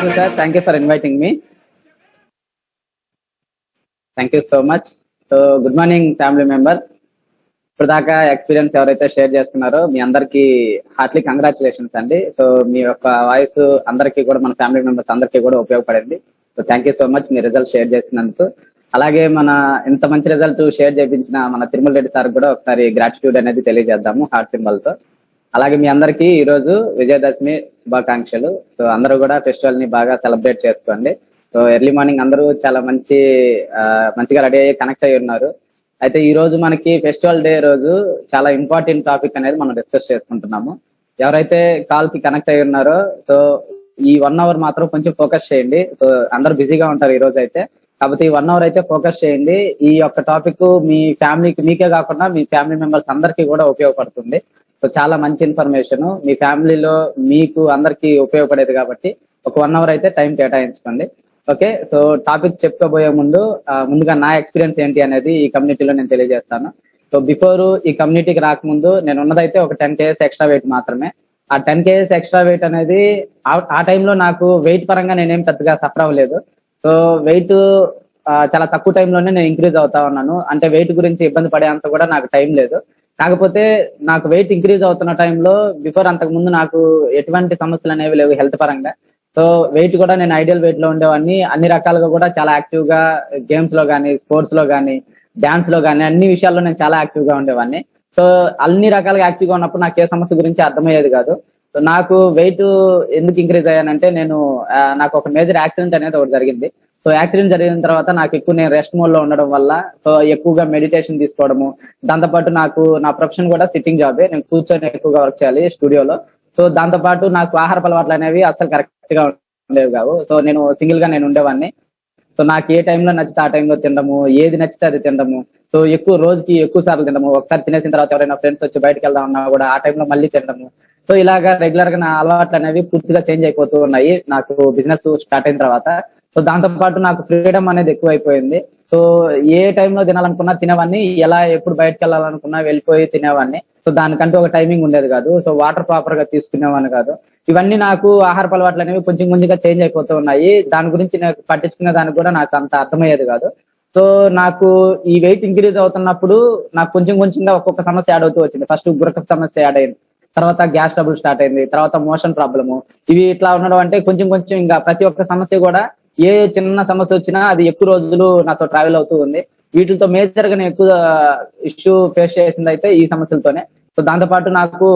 you, sir. Thank you for inviting me. Thank you so much. So good morning family members. ఇప్పటిదాకా experience ఎవరైతే share చేసుకున్నారో మీ అందరికీ Hartley congratulations అండి. So మీ యొక్క voice అందరికీ కూడా మన ఫ్యామిలీ మెంబర్స్ అందరికీ కూడా ఉపయోగపడింది. So thank you so much me result share చేసినందుకు. అలాగే మన ఇంత మంచి రిజల్ట్ షేర్ చేయించిన మన తిరుమల రెడ్డి సార్ కూడా ఒకసారి గ్రాటిట్యూడ్ అనేది తెలియజేద్దాము హార్ట్ సింబల్ తో. అలాగే మీ అందరికీ ఈ రోజు విజయదశమి శుభాకాంక్షలు. సో అందరూ కూడా ఫెస్టివల్ ని బాగా సెలబ్రేట్ చేసుకోండి. సో ఎర్లీ మార్నింగ్ అందరూ చాలా మంచిగా రెడీ అయ్యి కనెక్ట్ అయ్యి ఉన్నారు. అయితే ఈ రోజు మనకి ఫెస్టివల్ డే రోజు చాలా ఇంపార్టెంట్ టాపిక్ అనేది మనం డిస్కస్ చేసుకుంటున్నాము. ఎవరైతే కాల్ కి కనెక్ట్ అయ్యి ఉన్నారో సో ఈ 1 అవర్ మాత్రం కొంచెం ఫోకస్ చేయండి. సో అందరూ బిజీగా ఉంటారు ఈ రోజు అయితే, కాబట్టి ఈ 1 అవర్ అయితే ఫోకస్ చేయండి. ఈ యొక్క టాపిక్ మీ ఫ్యామిలీకి మీకే కాకుండా మీ ఫ్యామిలీ మెంబర్స్ అందరికీ కూడా ఉపయోగపడుతుంది. సో చాలా మంచి ఇన్ఫర్మేషన్ మీ ఫ్యామిలీలో మీకు అందరికీ ఉపయోగపడేది కాబట్టి ఒక 1 అవర్ అయితే టైం కేటాయించుకోండి. ఓకే, సో టాపిక్ చెప్పుకోబోయే ముందుగా నా ఎక్స్పీరియన్స్ ఏంటి అనేది ఈ కమ్యూనిటీలో నేను తెలియజేస్తాను. సో బిఫోర్ ఈ కమ్యూనిటీకి రాకముందు నేను ఉన్నదైతే ఒక 10 kgs ఎక్స్ట్రా వెయిట్ మాత్రమే. ఆ 10 kgs ఎక్స్ట్రా వెయిట్ అనేది ఆ టైంలో నాకు వెయిట్ పరంగా నేనేం పెద్దగా సఫర్ అవ్వలేదు. సో వెయిట్ చాలా తక్కువ టైంలోనే నేను ఇంక్రీజ్ అవుతా ఉన్నాను. అంటే వెయిట్ గురించి ఇబ్బంది పడేంత కూడా నాకు టైం లేదు. కాకపోతే నాకు వెయిట్ ఇంక్రీజ్ అవుతున్న టైంలో బిఫోర్ అంతకు ముందు నాకు ఎటువంటి సమస్యలు అనేవి లేవు హెల్త్ పరంగా. సో వెయిట్ కూడా నేను ఐడియల్ వెయిట్ లో ఉండేవాడిని. అన్ని రకాలుగా కూడా చాలా యాక్టివ్ గా గేమ్స్ లో కానీ, స్పోర్ట్స్ లో కానీ, డాన్స్ లో కానీ అన్ని విషయాల్లో నేను చాలా యాక్టివ్ గా ఉండేవాడిని. సో అన్ని రకాలుగా యాక్టివ్ గా ఉన్నప్పుడు నాకు ఏ సమస్య గురించి అర్థమయ్యేది కాదు. సో నాకు వెయిట్ ఎందుకు ఇంక్రీజ్ అయ్యానంటే నాకు ఒక మేజర్ యాక్సిడెంట్ అనేది ఒకటి జరిగింది. సో యాక్సిడెంట్ జరిగిన తర్వాత నాకు ఎక్కువ నేను రెస్ట్ మోడ్ లో ఉండడం వల్ల సో ఎక్కువగా మెడిటేషన్ తీసుకోవడము, దాంతోపాటు నాకు నా ప్రొఫెషన్ కూడా సిట్టింగ్ జాబే, నేను కూర్చొని ఎక్కువగా వర్క్ చేయాలి స్టూడియోలో. సో దాంతో పాటు నాకు ఆహార అలవాట్లు అనేవి అసలు కరెక్ట్ గా ఉండేవి కావు. సో నేను సింగిల్ గా నేను ఉండేవాడిని. సో నాకు ఏ టైంలో నచ్చితే ఆ టైంలో తినడము, ఏది నచ్చితే అది తినడము. సో రోజుకి ఎక్కువ సార్లు తినడము. ఒకసారి తినేసిన తర్వాత ఎవరైనా ఫ్రెండ్స్ వచ్చి బయటకు వెళ్దాం అన్నా కూడా ఆ టైంలో మళ్ళీ తినడము. సో ఇలాగా రెగ్యులర్ గా నా అలవాట్లు అనేవి పూర్తిగా చేంజ్ అయిపోతూ ఉన్నాయి నాకు బిజినెస్ స్టార్ట్ అయిన తర్వాత. సో దాంతో పాటు నాకు ఫ్రీడమ్ అనేది ఎక్కువ అయిపోయింది. సో ఏ టైంలో తినాలనుకున్నా తినేవాడిని, ఎలా ఎప్పుడు బయటకు వెళ్ళాలనుకున్నా వెళ్ళిపోయి తినేవాడిని. సో దానికంటూ ఒక టైమింగ్ ఉండేది కాదు. సో వాటర్ ప్రాపర్ గా తీసుకునేవాడిని కాదు. ఇవన్నీ నాకు ఆహార అలవాట్లు అనేవి కొంచెం కొంచెంగా చేంజ్ అయిపోతూ ఉన్నాయి. దాని గురించి నాకు పట్టించుకునే దానికి కూడా నాకు అంత అర్థమయ్యేది కాదు. సో నాకు ఈ వెయిట్ ఇంక్రీజ్ అవుతున్నప్పుడు నాకు కొంచెం కొంచెంగా ఒక్కొక్క సమస్య యాడ్ అవుతూ వచ్చింది. ఫస్ట్ గురక సమస్య యాడ్ అయింది, తర్వాత గ్యాస్ ట్రబుల్ స్టార్ట్ అయింది, తర్వాత మోషన్ ప్రాబ్లము. ఇవి ఇట్లా ఉండడం అంటే కొంచెం కొంచెం ఇంకా ప్రతి ఒక్క సమస్య కూడా ఏ చిన్న సమస్య వచ్చినా అది ఎక్కువ రోజులు నాతో ట్రావెల్ అవుతూ ఉంది. వీటితో మేజర్ గా నేను ఎక్కువ ఇష్యూ ఫేస్ చేసింది అయితే ఈ సమస్యలతోనే. సో దాంతో పాటు నాకు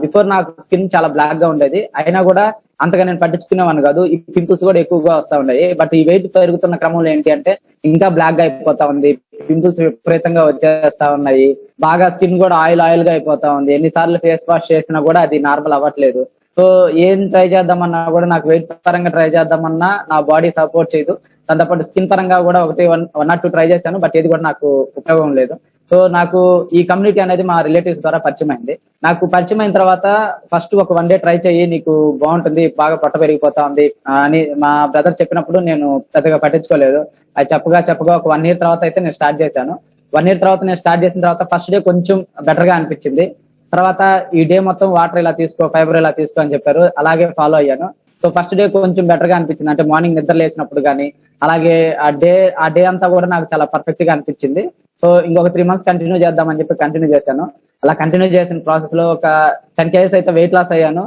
బిఫోర్ నాకు స్కిన్ చాలా బ్లాక్ గా ఉండేది, అయినా కూడా అంతగా నేను పట్టించుకునేవాడిని కాదు. ఈ పింపుల్స్ కూడా ఎక్కువగా వస్తా ఉన్నాయి. బట్ ఈ వెయిట్ పెరుగుతున్న క్రమంలో ఏంటి అంటే ఇంకా బ్లాక్ గా అయిపోతా ఉంది, పింపుల్స్ విపరీతంగా వచ్చేస్తా ఉన్నాయి, బాగా స్కిన్ కూడా ఆయిల్ గా అయిపోతా ఉంది. ఎన్నిసార్లు ఫేస్ వాష్ చేసినా కూడా అది నార్మల్ అవ్వట్లేదు. సో ఏం ట్రై చేద్దామన్నా కూడా నాకు వెయిట్ పరంగా ట్రై చేద్దామన్నా నా బాడీ సపోర్ట్ చేయదు. దాంతోపాటు స్కిన్ పరంగా కూడా వన్ ఆర్ 2 ట్రై చేశాను, బట్ ఏది కూడా నాకు ఉపయోగం లేదు. సో నాకు ఈ కమ్యూనిటీ అనేది మా రిలేటివ్స్ ద్వారా పరిచయం అయింది. నాకు పరిచయం అయిన తర్వాత ఫస్ట్ ఒక 1 డే ట్రై చెయ్యి, నీకు బాగుంటుంది, బాగా పొట్ట పెరిగిపోతా ఉంది అని మా బ్రదర్ చెప్పినప్పుడు నేను పెద్దగా పట్టించుకోలేదు. అది చెప్పగా ఒక 1 year తర్వాత అయితే నేను స్టార్ట్ చేశాను. 1 year తర్వాత నేను స్టార్ట్ చేసిన తర్వాత ఫస్ట్ డే కొంచెం బెటర్ గా అనిపించింది. తర్వాత ఈ డే మొత్తం వాటర్ ఇలా తీసుకో, ఫైబర్ ఇలా తీసుకో అని చెప్పారు, అలాగే ఫాలో అయ్యాను. సో ఫస్ట్ డే కొంచెం బెటర్ గా అనిపించింది, అంటే మార్నింగ్ నిద్ర లేచినప్పుడు కానీ, అలాగే ఆ డే అంతా కూడా నాకు చాలా పర్ఫెక్ట్ గా అనిపించింది. సో ఇంకొక 3 months కంటిన్యూ చేద్దామని చెప్పి కంటిన్యూ చేశాను. అలా కంటిన్యూ చేసిన ప్రాసెస్ లో ఒక 10 kgs అయితే వెయిట్ లాస్ అయ్యాను,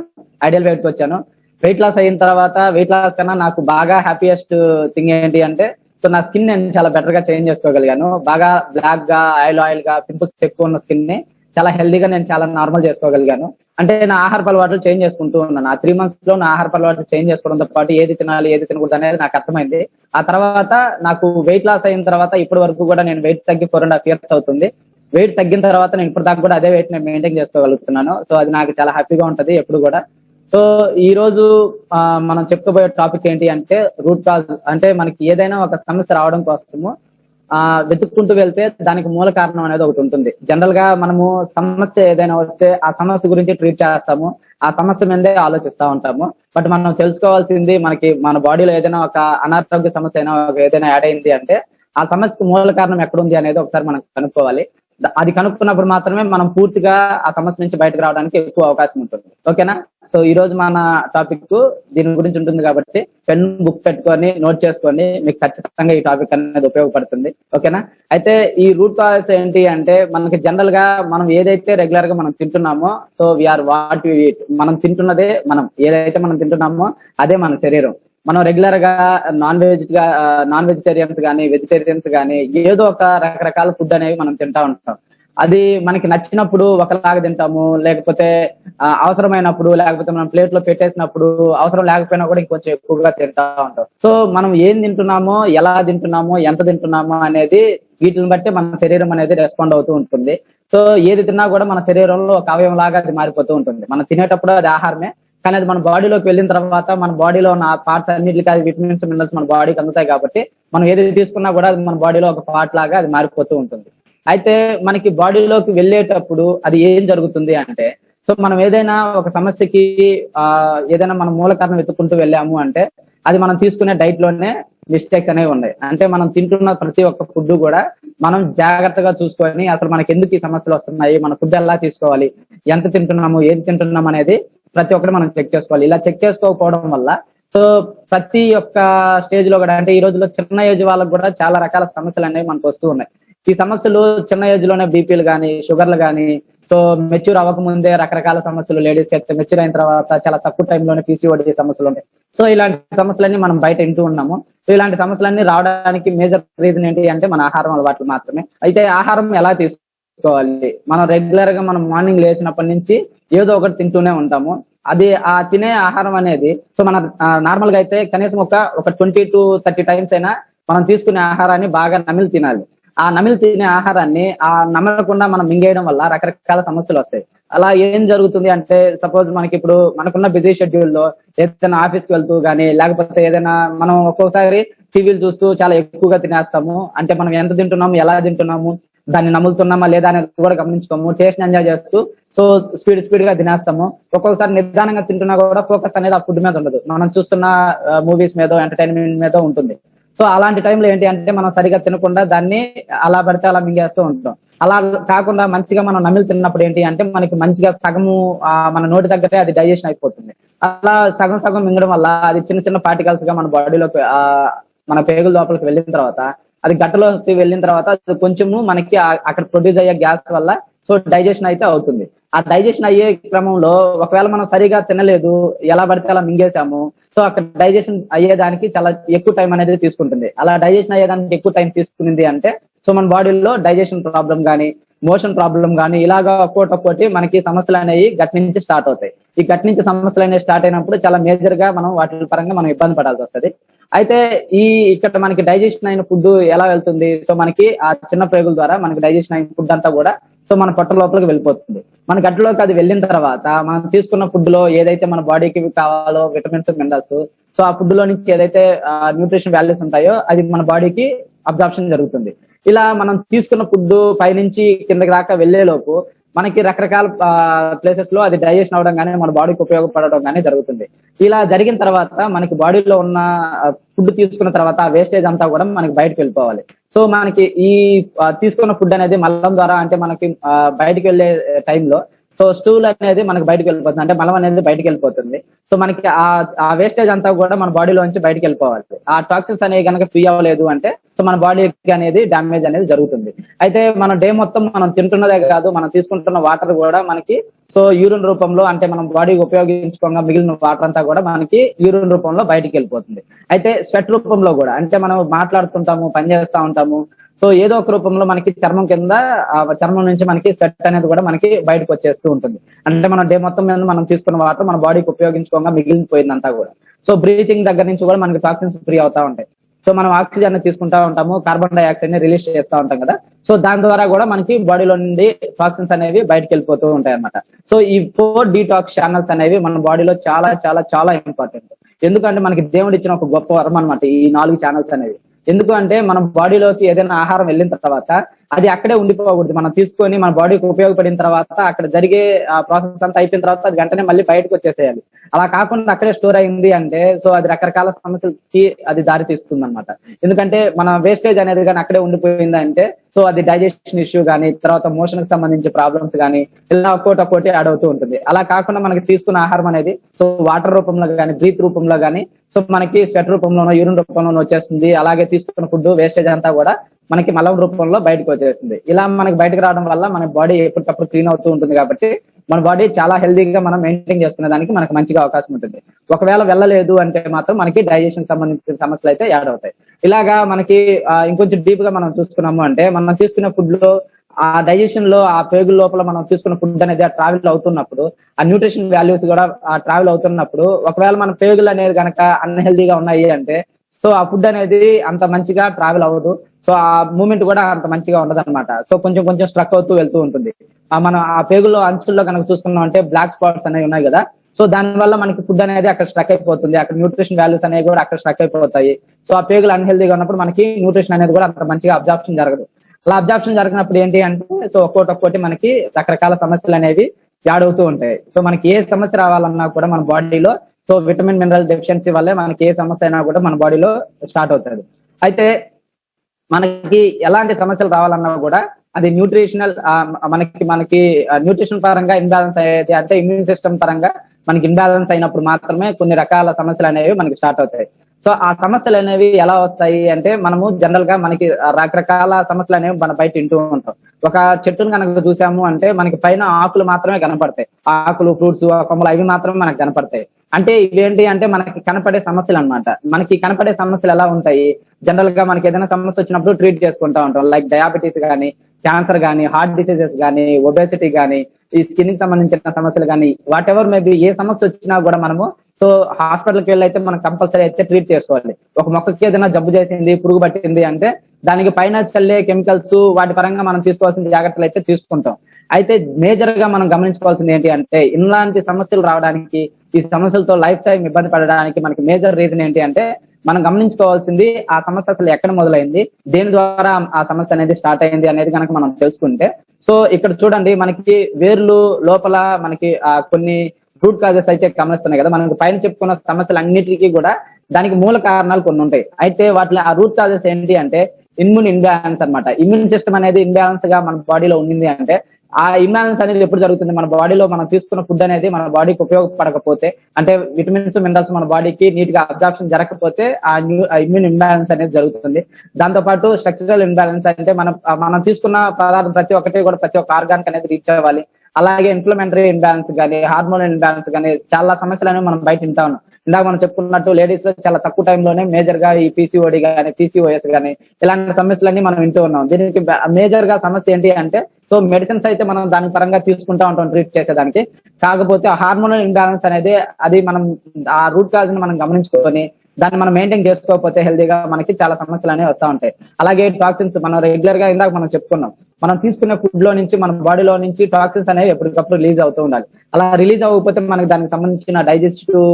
ఐడియల్ వెయిట్ కి వచ్చాను. వెయిట్ లాస్ అయిన తర్వాత వెయిట్ లాస్ కన్నా నాకు బాగా హ్యాపీయెస్ట్ థింగ్ ఏంటి అంటే సో నా స్కిన్ నేను చాలా బెటర్ గా చేంజ్ చేసుకోగలిగాను. బాగా బ్లాక్ గా ఆయిల్ గా పింపుల్స్ ఎక్కువ ఉన్న స్కిన్ ని చాలా హెల్దీగా నేను చాలా నార్మల్ చేసుకోగలిగాను. అంటే నా ఆహార అలవాట్లు చేంజ్ చేసుకుంటూ ఉన్నాను. ఆ 3 months లో నా ఆహార అలవాట్లు చేంజ్ చేసుకోవడంతో పాటు ఏది తినాలి ఏది తినకూడదు అనేది నాకు అర్థమైంది. ఆ తర్వాత నాకు వెయిట్ లాస్ అయిన తర్వాత ఇప్పటి వరకు కూడా నేను వెయిట్ తగ్గి 4.5 years అవుతుంది. వెయిట్ తగ్గిన తర్వాత నేను ఇప్పుడు దాకా కూడా అదే వెయిట్ నేను మెయింటైన్ చేసుకోగలుగుతున్నాను. సో అది నాకు చాలా హ్యాపీగా ఉంటది ఎప్పుడు కూడా. సో ఈ రోజు మనం చెప్పుకోబోయే టాపిక్ ఏంటి అంటే రూట్ కాజ్. అంటే మనకి ఏదైనా ఒక సమస్య రావడం కోసము వెతుక్కుంటూ వెళ్తే దానికి మూల కారణం అనేది ఒకటి ఉంటుంది. జనరల్ గా మనము సమస్య ఏదైనా వస్తే ఆ సమస్య గురించి ట్రీట్ చేస్తాము, ఆ సమస్య మీదే ఆలోచిస్తూ ఉంటాము. బట్ మనం తెలుసుకోవాల్సింది మనకి మన బాడీలో ఏదైనా ఒక అనారోగ్య సమస్య అయినా ఏదైనా యాడ్ అయింది అంటే ఆ సమస్యకు మూల కారణం ఎక్కడుంది అనేది ఒకసారి మనం కనుక్కోవాలి. అది కనుక్కున్నప్పుడు మాత్రమే మనం పూర్తిగా ఆ సమస్య నుంచి బయటకు రావడానికి ఎక్కువ అవకాశం ఉంటుంది. ఓకేనా? సో ఈ రోజు మన టాపిక్ దీని గురించి ఉంటుంది కాబట్టి పెన్ బుక్ పెట్టుకొని నోట్ చేసుకోండి, మీకు ఖచ్చితంగా ఈ టాపిక్ అనేది ఉపయోగపడుతుంది. ఓకేనా? అయితే ఈ రూట్ కాజ్ ఏంటి అంటే మనకి జనరల్ గా మనం ఏదైతే రెగ్యులర్ గా మనం తింటున్నామో, so we are what we eat, మనం తింటున్నదే, మనం ఏదైతే మనం తింటున్నామో అదే మన శరీరం. మనం రెగ్యులర్ గా నాన్ వెజిటేరియన్స్ కానీ వెజిటేరియన్స్ కానీ ఏదో ఒక రకరకాల ఫుడ్ అనేవి మనం తింటా ఉంటాం. అది మనకి నచ్చినప్పుడు ఒకలాగా తింటాము, లేకపోతే అవసరమైనప్పుడు, లేకపోతే మనం ప్లేట్ లో పెట్టేసినప్పుడు అవసరం లేకపోయినా కూడా ఇంకొంచెం ఎక్కువగా తింటా ఉంటాం. సో మనం ఏం తింటున్నామో, ఎలా తింటున్నామో, ఎంత తింటున్నామో అనేది వీటిని బట్టి మన శరీరం అనేది రెస్పాండ్ అవుతూ ఉంటుంది. సో ఏది తిన్నా కూడా మన శరీరంలో ఒక అవయవం లాగా అది మారిపోతూ ఉంటుంది. మనం తినేటప్పుడు అది ఆహారమే, కానీ అది మన బాడీలోకి వెళ్ళిన తర్వాత మన బాడీలో ఉన్న పార్ట్స్ అన్నిటికీ అది విటమిన్స్ మినరల్స్ మన బాడీకి అందుతాయి కాబట్టి మనం ఏది తీసుకున్నా కూడా అది మన బాడీలో ఒక పార్ట్ లాగా అది మారిపోతూ ఉంటుంది. అయితే మనకి బాడీలోకి వెళ్ళేటప్పుడు అది ఏం జరుగుతుంది అంటే, సో మనం ఏదైనా ఒక సమస్యకి ఏదైనా మనం మూల కారణం వెతుక్కుంటూ వెళ్ళాము అంటే అది మనం తీసుకునే డైట్ లోనే మిస్టేక్స్ అనేవి ఉన్నాయి. అంటే మనం తింటున్న ప్రతి ఒక్క ఫుడ్ కూడా మనం జాగ్రత్తగా చూసుకొని అసలు మనకి ఎందుకు ఈ సమస్యలు వస్తున్నాయి, మన ఫుడ్ ఎలా తీసుకోవాలి, ఎంత తింటున్నాము, ఏది తింటున్నాము అనేది ప్రతి ఒక్కటి మనం చెక్ చేసుకోవాలి. ఇలా చెక్ చేసుకోకపోవడం వల్ల సో ప్రతి ఒక్క స్టేజ్ లో కూడా, అంటే ఈ రోజుల్లో చిన్న ఏజ్ వాళ్ళకు కూడా చాలా రకాల సమస్యలు అనేవి మనకు వస్తూ ఉన్నాయి. ఈ సమస్యలు చిన్న ఏజ్ లోనే బీపీలు కానీ, షుగర్లు కానీ, సో మెచ్యూర్ అవ్వకముందే రకరకాల సమస్యలు, లేడీస్ కి అయితే మెచ్యూర్ అయిన తర్వాత చాలా తక్కువ టైంలోనే పీసీఓడి సమస్యలు ఉంటాయి. సో ఇలాంటి సమస్యలన్నీ మనం బయట వింటూ ఉన్నాము. సో ఇలాంటి సమస్యలన్నీ రావడానికి మేజర్ రీజన్ ఏంటి అంటే మన ఆహారం అలవాట్లు మాత్రమే. అయితే ఆహారం ఎలా తీసుకోవాలి, మనం రెగ్యులర్ గా మనం మార్నింగ్ లేచినప్పటి నుంచి ఏదో ఒకటి తింటూనే ఉంటాము. అది ఆ తినే ఆహారం అనేది, సో మన నార్మల్ గా అయితే కనీసం ఒక 20 to 30 టైమ్స్ అయినా మనం తీసుకునే ఆహారాన్ని బాగా నమిలి తినాలి. ఆ నమిలి తినే ఆహారాన్ని ఆ నమలకుండా మనం మింగేయడం వల్ల రకరకాల సమస్యలు వస్తాయి. అలా ఏం జరుగుతుంది అంటే, సపోజ్ మనకి ఇప్పుడు మనకున్న బిజీ షెడ్యూల్ లో ఏదైనా ఆఫీస్కి వెళ్తూ కానీ, లేకపోతే ఏదైనా మనం ఒక్కోసారి టీవీలు చూస్తూ చాలా ఎక్కువగా తినేస్తాము. అంటే మనం ఎంత తింటున్నాము, ఎలా తింటున్నాము, దాన్ని నములుతున్నామా లేదా అనేది కూడా గమనించుకోము. టేస్ట్ ఎంజాయ్ చేస్తూ సో స్పీడ్ గా తినేస్తాము. ఒక్కొక్కసారి నిదానంగా తింటున్నా కూడా ఫోకస్ అనేది ఆ ఫుడ్ మీద ఉండదు, మనం చూస్తున్న మూవీస్ మీద, ఎంటర్టైన్మెంట్ మీద ఉంటుంది. సో అలాంటి టైంలో ఏంటి అంటే మనం సరిగా తినకుండా దాన్ని అలా పడితే అలా మింగేస్తూ ఉంటాం. అలా కాకుండా మంచిగా మనం నమిలి తిన్నప్పుడు ఏంటి అంటే మనకి మంచిగా సగము మన నోటి దగ్గరే అది డైజెషన్ అయిపోతుంది. అలా సగం సగం మింగడం వల్ల అది చిన్న చిన్న పార్టికల్స్ గా మన బాడీలోకి మన పేగుల లోపలికి వెళ్ళిన తర్వాత, అది గట్టలోకి వెళ్ళిన తర్వాత అది కొంచెము మనకి అక్కడ ప్రొడ్యూస్ అయ్యే గ్యాస్ వల్ల సో డైజెషన్ అయితే అవుతుంది. ఆ డైజెషన్ అయ్యే క్రమంలో ఒకవేళ మనం సరిగా తినలేదు, ఎలా పడితే అలా మింగేసాము, సో అక్కడ డైజెషన్ అయ్యేదానికి చాలా ఎక్కువ టైం అనేది తీసుకుంటుంది. అలా డైజెషన్ అయ్యేదానికి ఎక్కువ టైం తీసుకుంది అంటే సో మన బాడీలో డైజెషన్ ప్రాబ్లం కానీ, మోషన్ ప్రాబ్లం కానీ, ఇలాగా ఒక్కోటి మనకి సమస్యలు అనేవి గట్ నుంచి స్టార్ట్ అవుతాయి. ఈ గట్ నుంచి సమస్యలు అనేవి స్టార్ట్ అయినప్పుడు చాలా మేజర్ గా మనం వాటి పరంగా మనం ఇబ్బంది పడాల్సి వస్తుంది. అయితే ఇక్కడ మనకి డైజెషన్ అయిన ఫుడ్ ఎలా వెళ్తుంది, సో మనకి ఆ చిన్న ప్రేగుల ద్వారా మనకి డైజెషన్ అయిన ఫుడ్ అంతా కూడా సో మన పొట్ట లోపలికి వెళ్ళిపోతుంది. మన గట్టులోకి అది వెళ్ళిన తర్వాత మనం తీసుకున్న ఫుడ్ లో ఏదైతే మన బాడీకి కావాలో విటమిన్స్, మినరల్స్, సో ఆ ఫుడ్ లో నుంచి ఏదైతే న్యూట్రిషన్ వాల్యూస్ ఉంటాయో అది మన బాడీకి అబ్జార్ప్షన్ జరుగుతుంది. ఇలా మనం తీసుకున్న ఫుడ్ పైనుంచి కిందకి దాకా వెళ్లే లోపు మనకి రకరకాల ప్లేసెస్ లో అది డైజెషన్ అవడం కానీ, మన బాడీకి ఉపయోగపడడం కానీ జరుగుతుంది. ఇలా జరిగిన తర్వాత మనకి బాడీలో ఉన్న ఫుడ్ తీసుకున్న తర్వాత ఆ వేస్టేజ్ అంతా కూడా మనకి బయటకు వెళ్ళిపోవాలి. సో మనకి ఈ తీసుకున్న ఫుడ్ అనేది మలం ద్వారా, అంటే మనకి బయటకు వెళ్లే టైంలో సో స్టూల్ అనేది మనకి బయటకు వెళ్ళిపోతుంది, అంటే మలం అనేది బయటకు వెళ్ళిపోతుంది. సో మనకి ఆ వేస్టేజ్ అంతా కూడా మన బాడీలో నుంచి బయటకు వెళ్ళిపోవాలి. ఆ టాక్సిన్స్ అనేవి కనుక ఫ్రీ అవ్వలేదు అంటే సో మన బాడీకి అనేది డ్యామేజ్ అనేది జరుగుతుంది. అయితే మన డే మొత్తం మనం తింటున్నదే కాదు, మనం తీసుకుంటున్న వాటర్ కూడా మనకి సో యూరిన్ రూపంలో, అంటే మనం బాడీకి ఉపయోగించుకోగా మిగిలిన వాటర్ అంతా కూడా మనకి యూరిన్ రూపంలో బయటికి వెళ్ళిపోతుంది. అయితే స్వెట్ రూపంలో కూడా, అంటే మనం మాట్లాడుతుంటాము, పని చేస్తూ ఉంటాము, సో ఏదో ఒక రూపంలో మనకి చర్మం కింద, చర్మం నుంచి మనకి స్వెట్ అనేది కూడా మనకి బయటకు వచ్చేస్తూ ఉంటుంది. అంటే మనం డే మొత్తం మీద మనం తీసుకున్న వాటర్ మన బాడీకి ఉపయోగించుకోగా మిగిలిపోయిందంతా కూడా. సో బ్రీతింగ్ దగ్గర నుంచి కూడా మనకి టాక్సిన్స్ ఫ్రీ అవుతా ఉంటాయి. సో మనం ఆక్సిజన్ ని తీసుకుంటా ఉంటాము, కార్బన్ డైఆక్సైడ్ ని రిలీజ్ చేస్తూ ఉంటాం కదా. సో దాని ద్వారా కూడా మనకి బాడీలో నుండి టాక్సిన్స్ అనేవి బయటకు వెళ్ళిపోతూ ఉంటాయి అన్నమాట. సో ఈ 4 డీటాక్స్ ఛానల్స్ అనేవి మన బాడీలో చాలా చాలా చాలా ఇంపార్టెంట్. ఎందుకంటే మనకి దేవుడు ఇచ్చిన ఒక గొప్ప వరం అనమాట ఈ 4 ఛానల్స్ అనేవి. ఎందుకు అంటే మనం బాడీలోకి ఏదైనా ఆహారం వెళ్ళిన తర్వాత అది అక్కడే ఉండిపోకూడదు. మనం తీసుకొని మన బాడీకి ఉపయోగపడిన తర్వాత అక్కడ జరిగే ప్రాసెస్ అంతా అయిపోయిన తర్వాత అది వెంటనే మళ్ళీ బయటకు వచ్చేసేయాలి. అలా కాకుండా అక్కడే స్టోర్ అయింది అంటే సో అది రకరకాల సమస్యలకి అది దారి తీస్తుంది అనమాట. ఎందుకంటే మన వేస్టేజ్ అనేది కానీ అక్కడే ఉండిపోయింది అంటే సో అది డైజెషన్ ఇష్యూ కానీ, తర్వాత మోషన్ కి సంబంధించి ప్రాబ్లమ్స్ కానీ ఇలా ఒక్కోటి యాడ్ అవుతూ ఉంటుంది. అలా కాకుండా మనకి తీసుకున్న ఆహారం అనేది సో వాటర్ రూపంలో కానీ, బ్రీత్ రూపంలో కానీ, సో మనకి స్వెట్ రూపంలోనో, యూరిన్ రూపంలోనో వచ్చేస్తుంది. అలాగే తీసుకున్న ఫుడ్ వేస్టేజ్ అంతా కూడా మనకి మలం రూపంలో బయటకు వచ్చేస్తుంది. ఇలా మనకి బయటకు రావడం వల్ల మన బాడీ ఎప్పటికప్పుడు క్లీన్ అవుతూ ఉంటుంది కాబట్టి మన బాడీ చాలా హెల్దీగా మనం మెయింటైన్ చేసుకునే దానికి మనకి మంచిగా అవకాశం ఉంటుంది. ఒకవేళ వెళ్ళలేదు అంటే మాత్రం మనకి డైజెషన్ సంబంధించిన సమస్యలు అయితే యాడ్ అవుతాయి. ఇలాగా మనకి ఇంకొంచెం డీప్ గా మనం చూసుకున్నాము అంటే మనం తీసుకునే ఫుడ్ లో ఆ డైజెషన్ లో ఆ పేగుల లోపల మనం తీసుకున్న ఫుడ్ అనేది ట్రావెల్ అవుతున్నప్పుడు ఆ న్యూట్రిషన్ వాల్యూస్ కూడా ట్రావెల్ అవుతున్నప్పుడు ఒకవేళ మన పేగులు అనేది కనుక అన్హెల్దీగా ఉన్నాయి అంటే సో ఆ ఫుడ్ అనేది అంత మంచిగా ట్రావెల్ అవ్వదు. సో ఆ మూమెంట్ కూడా అంత మంచిగా ఉండదు అనమాట. సో కొంచెం కొంచెం స్ట్రక్ అవుతూ వెళ్తూ ఉంటుంది. మనం ఆ పేగుల్లో అంచుల్లో కనుక చూసుకున్నాం అంటే బ్లాక్ స్పాట్స్ అనేవి ఉన్నాయి కదా. సో దాని వల్ల మనకి ఫుడ్ అనేది అక్కడ స్ట్రక్ అయిపోతుంది. అక్కడ న్యూట్రిషన్ వాల్యూస్ అనేవి కూడా అక్కడ స్ట్రక్ అయిపోతాయి. సో ఆ పేగులు అన్హెల్దీగా ఉన్నప్పుడు మనకి న్యూట్రిషన్ అనేది కూడా అంత మంచిగా అబ్జార్ప్షన్ జరగదు. అలా అబ్జార్ప్షన్ జరిగినప్పుడు ఏంటి అంటే సో ఒక్కోటి మనకి రకరకాల సమస్యలు అనేవి యాడ్ అవుతూ ఉంటాయి. సో మనకి ఏ సమస్య రావాలన్నా కూడా మన బాడీలో సో విటమిన్ మినరల్ డెఫిషియన్సీ వల్లే మనకి ఏ సమస్య అయినా కూడా మన బాడీలో స్టార్ట్ అవుతుంది. అయితే మనకి ఎలాంటి సమస్యలు రావాలన్నా కూడా అది న్యూట్రిషనల్ మనకి న్యూట్రిషన్ పరంగా ఇంబ్యాలెన్స్ అయ్యేది అంటే ఇమ్యూన్ సిస్టమ్ పరంగా మనకి ఇంబ్యాలెన్స్ అయినప్పుడు మాత్రమే కొన్ని రకాల సమస్యలు అనేవి మనకి స్టార్ట్ అవుతాయి. సో ఆ సమస్యలు అనేవి ఎలా వస్తాయి అంటే మనము జనరల్ గా మనకి రకరకాల సమస్యలు అనేవి మన బయట వింటూ ఉంటాం. ఒక చెట్టును కనుక చూసాము అంటే మనకి పైన ఆకులు మాత్రమే కనపడతాయి. ఆకులు, ఫ్రూట్స్, కొమ్మలు అవి మాత్రమే మనకు కనపడతాయి. అంటే ఇవేంటి అంటే మనకి కనపడే సమస్యలు అన్నమాట. మనకి కనపడే సమస్యలు ఎలా ఉంటాయి, జనరల్ గా మనకి ఏదైనా సమస్య వచ్చినప్పుడు ట్రీట్ చేసుకుంటా ఉంటాం. లైక్ డయాబెటీస్ కానీ, క్యాన్సర్ కానీ, హార్ట్ డిసీజెస్ కానీ, ఒబేసిటీ కానీ, ఈ స్కిన్ కి సంబంధించిన సమస్యలు కానీ, వాట్ ఎవర్ మేబీ ఏ సమస్య వచ్చినా కూడా మనము సో హాస్పిటల్కి వెళ్ళి అయితే మనం కంపల్సరీ అయితే ట్రీట్ చేసుకోవాలి. ఒక మొక్కకి ఏదైనా జబ్బు చేసింది, పురుగు పట్టింది అంటే దానికి పైన చల్లే కెమికల్స్ వాటి పరంగా మనం తీసుకోవాల్సిన జాగ్రత్తలు అయితే తీసుకుంటాం. అయితే మేజర్ గా మనం గమనించుకోవాల్సింది ఏంటి అంటే ఇలాంటి సమస్యలు రావడానికి, ఈ సమస్యలతో లైఫ్ టైం ఇబ్బంది పడడానికి మనకి మేజర్ రీజన్ ఏంటి అంటే మనం గమనించుకోవాల్సింది ఆ సమస్య అసలు ఎక్కడ మొదలైంది, దేని ద్వారా ఆ సమస్య అనేది స్టార్ట్ అయింది అనేది కనుక మనం తెలుసుకుంటే సో ఇక్కడ చూడండి మనకి వేర్లు లోపల మనకి కొన్ని రూట్ కాజెస్ అయితే గమనిస్తున్నాయి కదా. మనకి పైన చెప్పుకున్న సమస్యలు అన్నిటికీ కూడా దానికి మూల కారణాలు కొన్ని ఉంటాయి. అయితే వాటిలో ఆ రూట్ కాజెస్ ఏంటి అంటే ఇమ్యూన్ ఇన్బ్యాలెన్స్ అనమాట. ఇమ్యూన్ సిస్టమ్ అనేది ఇన్బ్యాలెన్స్ గా మన బాడీలో ఉంది అంటే ఆ ఇన్బ్యాలెన్స్ అనేది ఎప్పుడు జరుగుతుంది, మన బాడీలో మనం తీసుకున్న ఫుడ్ అనేది మన బాడీకి ఉపయోగపడకపోతే అంటే విటమిన్స్, మినరల్స్ మన బాడీకి నీట్ గా అబ్జార్ప్షన్ జరగకపోతే ఆ ఇమ్యూన్ ఇన్బ్యాలెన్స్ అనేది జరుగుతుంది. దాంతో పాటు స్ట్రక్చరల్ ఇన్బ్యాలెన్స్ అంటే మనం తీసుకున్న పదార్థం ప్రతి ఒక్కటి కూడా ప్రతి ఒక్క ఆర్గానిక్ అనేది రీచ్ అవ్వాలి. అలాగే ఇన్ఫ్లమెంటరీ ఇన్బ్యాలెన్స్ కానీ, హార్మోన్ ఇన్బ్యాలెన్స్ కానీ చాలా సమస్యలు అనేవి మనం బయట వింటా ఉన్నాం. ఇందాక మనం చెప్పుకున్నట్టు లేడీస్ లో చాలా తక్కువ టైంలోనే మేజర్ గా ఈ పీసీఓడి కానీ, పీసీఓఎస్ కానీ ఇలాంటి సమస్యలన్నీ మనం వింటూ ఉన్నాం. దీనికి మేజర్ గా సమస్య ఏంటి అంటే సో మెడిసిన్స్ అయితే మనం దాని పరంగా తీసుకుంటా ఉంటాం ట్రీట్ చేసేదానికి. కాకపోతే హార్మోనల్ ఇంబ్యాలెన్స్ అనేది అది మనం ఆ రూట్ కాజ్ ని మనం గమనించుకొని దాన్ని మనం మెయింటైన్ చేసుకోకపోతే హెల్దీగా మనకి చాలా సమస్యలు అనేవి వస్తూ ఉంటాయి. అలాగే టాక్సిన్స్ మనం రెగ్యులర్ గా ఇందాక మనం చెప్పుకున్నాం, మనం తీసుకునే ఫుడ్ లో నుంచి మన బాడీలో నుంచి టాక్సిన్స్ అనేవి ఎప్పటికప్పుడు రిలీజ్ అవుతూ ఉండాలి. అలా రిలీజ్ అవ్వకపోతే మనకి దానికి సంబంధించిన డైజెస్టివ్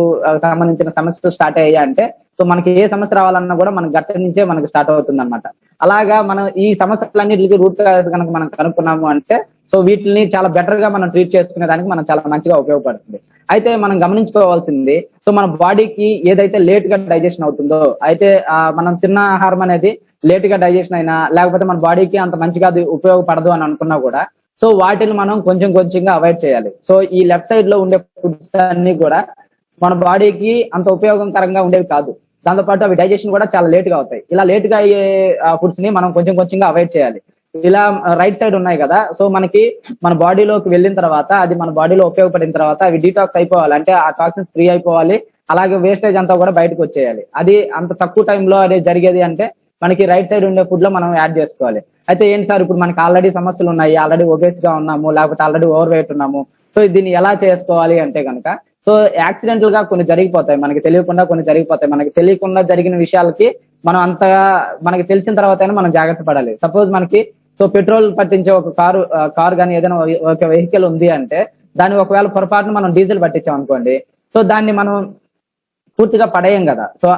సంబంధించిన సమస్యలు స్టార్ట్ అయ్యాయి అంటే సో మనకి ఏ సమస్య రావాలన్నా కూడా మన గట్ట నుంచే మనకి స్టార్ట్ అవుతుంది అనమాట. అలాగా మనం ఈ సమస్యలన్నిటికీ రూట్ కనుక మనం కనుక్కున్నాము అంటే సో వీటిని చాలా బెటర్ గా మనం ట్రీట్ చేసుకునే దానికి మనం చాలా మంచిగా ఉపయోగపడుతుంది. అయితే మనం గమనించుకోవాల్సింది సో మన బాడీకి ఏదైతే లేట్ గా డైజెషన్ అవుతుందో అయితే మనం తిన్న ఆహారం అనేది లేట్ గా డైజెషన్ అయినా లేకపోతే మన బాడీకి అంత మంచిగా అది ఉపయోగపడదు అని అనుకున్నా కూడా సో వాటిని మనం కొంచెం కొంచెంగా అవాయిడ్ చేయాలి. సో ఈ లెఫ్ట్ సైడ్ లో ఉండే ఫుడ్స్ అన్ని కూడా మన బాడీకి అంత ఉపయోగకరంగా ఉండేవి కాదు. దాంతోపాటు అవి డైజెషన్ కూడా చాలా లేట్ గా అవుతాయి. ఇలా లేట్ గా అయ్యే ఫుడ్స్ ని మనం కొంచెం కొంచెంగా అవాయిడ్ చేయాలి. ఇలా రైట్ సైడ్ ఉన్నాయి కదా, సో మనకి మన బాడీలోకి వెళ్ళిన తర్వాత అది మన బాడీలో ఉపయోగపడిన తర్వాత అవి డీటాక్స్ అయిపోవాలి, అంటే ఆ టాక్సిన్స్ ఫ్రీ అయిపోవాలి. అలాగే వేస్టేజ్ అంతా కూడా బయటకు వచ్చేయాలి. అది అంత తక్కువ టైంలో అది జరిగేది అంటే మనకి రైట్ సైడ్ ఉండే ఫుడ్ లో మనం యాడ్ చేసుకోవాలి. అయితే ఏంటి సార్ ఇప్పుడు మనకి ఆల్రెడీ సమస్యలు ఉన్నాయి, ఆల్రెడీ ఒబేస్ గా ఉన్నాము లేకపోతే ఆల్రెడీ ఓవర్ వెయిట్ ఉన్నాము, సో దీన్ని ఎలా చేసుకోవాలి అంటే కనుక సో యాక్సిడెంటల్ గా కొన్ని జరిగిపోతాయి, మనకి తెలియకుండా కొన్ని జరిగిపోతాయి. మనకి తెలియకుండా జరిగిన విషయాలకి మనం అంతగా మనకి తెలిసిన తర్వాత మనం జాగ్రత్త పడాలి. సపోజ్ మనకి సో పెట్రోల్ పట్టించే ఒక కారు కానీ ఏదైనా ఒక వెహికల్ ఉంది అంటే దాన్ని ఒకవేళ పొరపాటున మనం డీజిల్ పట్టించాం అనుకోండి, సో దాన్ని మనం పూర్తిగా పడేయం కదా. సో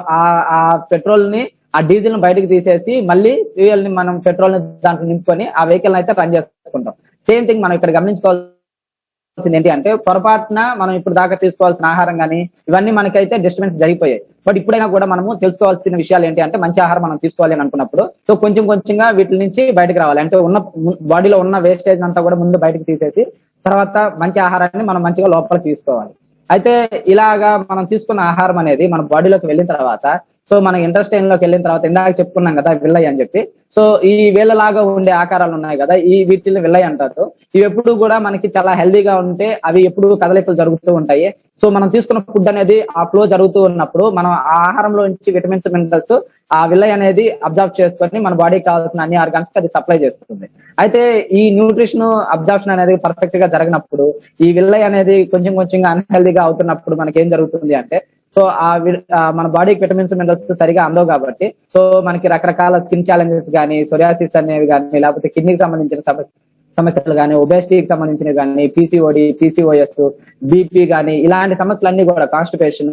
ఆ పెట్రోల్ ని ఆ డీజిల్ ని బయటకు తీసేసి మళ్ళీ ఫ్యూయల్ ని మనం పెట్రోల్ ని దాంట్లో నింపుకొని ఆ వెహికల్ అయితే రన్ చేసుకుంటాం. సేమ్ థింగ్ మనం ఇక్కడ గమనించుకోవాల్సింది ఏంటి అంటే, పొరపాటున మనం ఇప్పుడు దాకా తీసుకోవాల్సిన ఆహారం కానీ ఇవన్నీ మనకైతే డిస్టర్బెన్స్ జరిగిపోయాయి. బట్ ఇప్పుడైనా కూడా మనము తెలుసుకోవాల్సిన విషయాలు ఏంటి అంటే, మంచి ఆహారం మనం తీసుకోవాలి అని అనుకున్నప్పుడు సో కొంచెం కొంచెంగా వీటి నుంచి బయటకు రావాలి. అంటే ఉన్న బాడీలో ఉన్న వేస్టేజ్ అంతా కూడా ముందు బయటకు తీసేసి తర్వాత మంచి ఆహారాన్ని మనం మంచిగా లోపలికి తీసుకోవాలి. అయితే ఇలాగా మనం తీసుకున్న ఆహారం అనేది మన బాడీలోకి వెళ్ళిన తర్వాత సో మన ఇంటెస్టైన్ లోకి వెళ్ళిన తర్వాత ఇందాక చెప్పుకున్నాం కదా విల్లై అని చెప్పి. సో ఈ వేళ్ళలాగా ఉండే ఆకారాలు ఉన్నాయి కదా, ఈ వీటిని విల్లై అంటారు. ఇవి ఎప్పుడు కూడా మనకి చాలా హెల్దీగా ఉంటే అవి ఎప్పుడు కదలికలు జరుగుతూ ఉంటాయి. సో మనం తీసుకున్న ఫుడ్ అనేది ఆ ఫ్లో జరుగుతూ ఉన్నప్పుడు మనం ఆ ఆహారంలో నుంచి విటమిన్స్ మినరల్స్ ఆ విల్లై అనేది అబ్జర్వ్ చేసుకొని మన బాడీకి కావాల్సిన అన్ని ఆర్గాన్స్ కి అది సప్లై చేస్తుంది. అయితే ఈ న్యూట్రిషన్ అబ్జర్ప్షన్ అనేది పర్ఫెక్ట్ గా జరగనప్పుడు ఈ విల్లై అనేది కొంచెం కొంచెంగా అన్హెల్దీగా అవుతున్నప్పుడు మనకి ఏం జరుగుతుంది అంటే సో మన బాడీకి విటమిన్స్ మినరల్స్ సరిగా అందవు కాబట్టి సో మనకి రకరకాల స్కిన్ ఛాలెంజెస్ కానీ, సోరియాసిస్ అనేవి కానీ, లేకపోతే కిడ్నీకి సంబంధించిన సమస్యలు కానీ, ఒబేసిటీకి సంబంధించినవి కానీ, పీసీఓడి, పీసీఓఎస్, బీపీ కానీ ఇలాంటి సమస్యలన్నీ కూడా, కాన్స్టిపేషన్,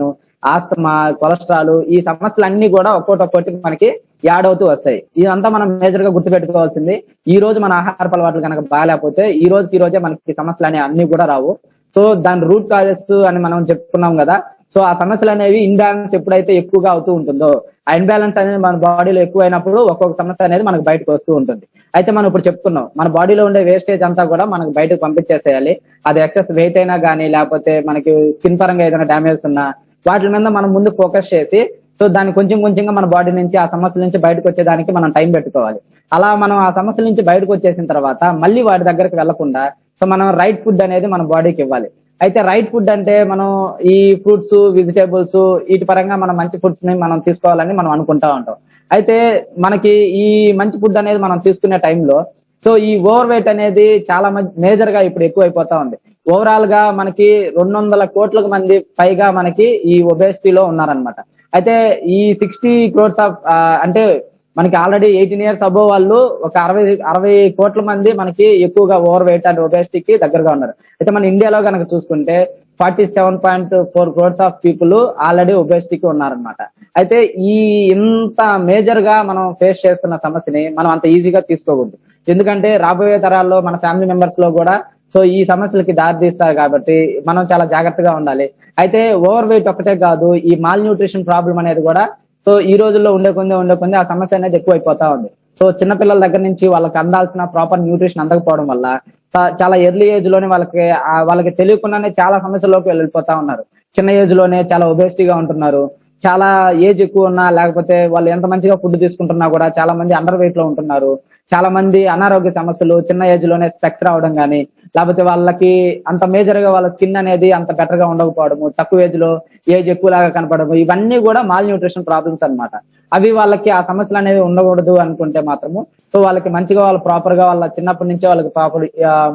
ఆస్తమా, కొలెస్ట్రాల్, ఈ సమస్యలన్నీ కూడా ఒక్కొక్కటి మనకి యాడ్ అవుతూ వస్తాయి. ఇదంతా మనం మేజర్ గా గుర్తుపెట్టుకోవాల్సింది. ఈ రోజు మన ఆహార అలవాట్లు కనుక బాగాలేకపోతే ఈ రోజే మనకి సమస్యలు అన్ని కూడా రావు. సో దాని రూట్ కాజెస్ అని మనం చెప్పుకున్నాం కదా. సో ఆ సమస్యలు అనేవి ఇన్బ్యాలెన్స్ ఎప్పుడైతే ఎక్కువగా అవుతూ ఉంటుందో, ఆ ఇన్బ్యాలెన్స్ అనేది మన బాడీలో ఎక్కువైనప్పుడు ఒక్కొక్క సమస్య అనేది మనకు బయటకు వస్తూ ఉంటుంది. అయితే మనం ఇప్పుడు చెప్పుకున్నాం, మన బాడీలో ఉండే వేస్టేజ్ అంతా కూడా మనకు బయటకు పంపించేసేయాలి. అది ఎక్సెస్ వెయిట్ అయినా కానీ, లేకపోతే మనకి స్కిన్ పరంగా ఏదైనా డ్యామేజ్ ఉన్నా వాటి మీద మనం ముందు ఫోకస్ చేసి సో దాన్ని కొంచెం కొంచెంగా మన బాడీ నుంచి ఆ సమస్యల నుంచి బయటకు వచ్చేదానికి మనం టైం పెట్టుకోవాలి. అలా మనం ఆ సమస్యల నుంచి బయటకు వచ్చేసిన తర్వాత మళ్ళీ వాటి దగ్గరకు వెళ్లకుండా సో మనం రైట్ ఫుడ్ అనేది మన బాడీకి ఇవ్వాలి. అయితే రైట్ ఫుడ్ అంటే మనం ఈ ఫ్రూట్స్, వెజిటేబుల్స్ వీటి పరంగా మనం మంచి ఫుడ్స్ ని మనం తీసుకోవాలని మనం అనుకుంటా ఉంటాం. అయితే మనకి ఈ మంచి ఫుడ్ అనేది మనం తీసుకునే టైంలో సో ఈ ఓవర్ వెయిట్ అనేది చాలా మేజర్ గా ఇప్పుడు ఎక్కువ అయిపోతా ఉంది. ఓవరాల్ గా మనకి 200 కోట్ల మంది పైగా మనకి ఈ ఒబేసిటీలో ఉన్నారనమాట. అయితే ఈ 60 crores ఆఫ్ అంటే మనకి ఆల్రెడీ 18 years అబోవ్ వాళ్ళు ఒక 60 కోట్ల మంది మనకి ఎక్కువగా ఓవర్ వెయిట్ అండ్ ఒబేసిటీకి దగ్గరగా ఉన్నారు. అయితే మన ఇండియాలో కనుక చూసుకుంటే 47.4 crores ఆఫ్ పీపుల్ ఆల్రెడీ ఒబేసిటీకి ఉన్నారనమాట. అయితే ఈ ఇంత మేజర్ గా మనం ఫేస్ చేస్తున్న సమస్యని మనం అంత ఈజీగా తీసుకోకూడదు. ఎందుకంటే రాబోయే తరాల్లో మన ఫ్యామిలీ మెంబర్స్ లో కూడా సో ఈ సమస్యలకి దారి తీస్తారు కాబట్టి మనం చాలా జాగ్రత్తగా ఉండాలి. అయితే ఓవర్ వెయిట్ ఒకటే కాదు, ఈ మాల్ న్యూట్రిషన్ ప్రాబ్లం అనేది కూడా సో ఈ రోజుల్లో ఉండే కొంది ఆ సమస్య అనేది ఎక్కువ అయిపోతా ఉంది. సో చిన్నపిల్లల దగ్గర నుంచి వాళ్ళకి అందాల్సిన ప్రాపర్ న్యూట్రిషన్ అందకపోవడం వల్ల చాలా ఎర్లీ ఏజ్ లోనే వాళ్ళకి తెలియకుండానే చాలా సమస్యల్లోకి వెళ్ళిపోతా ఉన్నారు. చిన్న ఏజ్ లోనే చాలా ఒబేసిటీగా ఉంటున్నారు. చాలా ఏజ్ ఎక్కువ ఉన్నా లేకపోతే వాళ్ళు ఎంత మంచిగా ఫుడ్ తీసుకుంటున్నా కూడా చాలా మంది అండర్ వెయిట్ లో ఉంటున్నారు. చాలా మంది అనారోగ్య సమస్యలు చిన్న ఏజ్ లోనే స్పెక్స్ రావడం కానీ, లేకపోతే వాళ్ళకి అంత మేజర్ గా వాళ్ళ స్కిన్ అనేది అంత బెటర్ గా ఉండకపోవడము, తక్కువ ఏజ్ ఎక్కువలాగా కనపడము, ఇవన్నీ కూడా మాల్ న్యూట్రిషన్ ప్రాబ్లమ్స్ అన్నమాట. అవి వాళ్ళకి ఆ సమస్యలు అనేవి ఉండకూడదు అనుకుంటే మాత్రము సో వాళ్ళకి మంచిగా వాళ్ళు ప్రాపర్ గా వాళ్ళ చిన్నప్పటి నుంచే వాళ్ళకి ప్రాపర్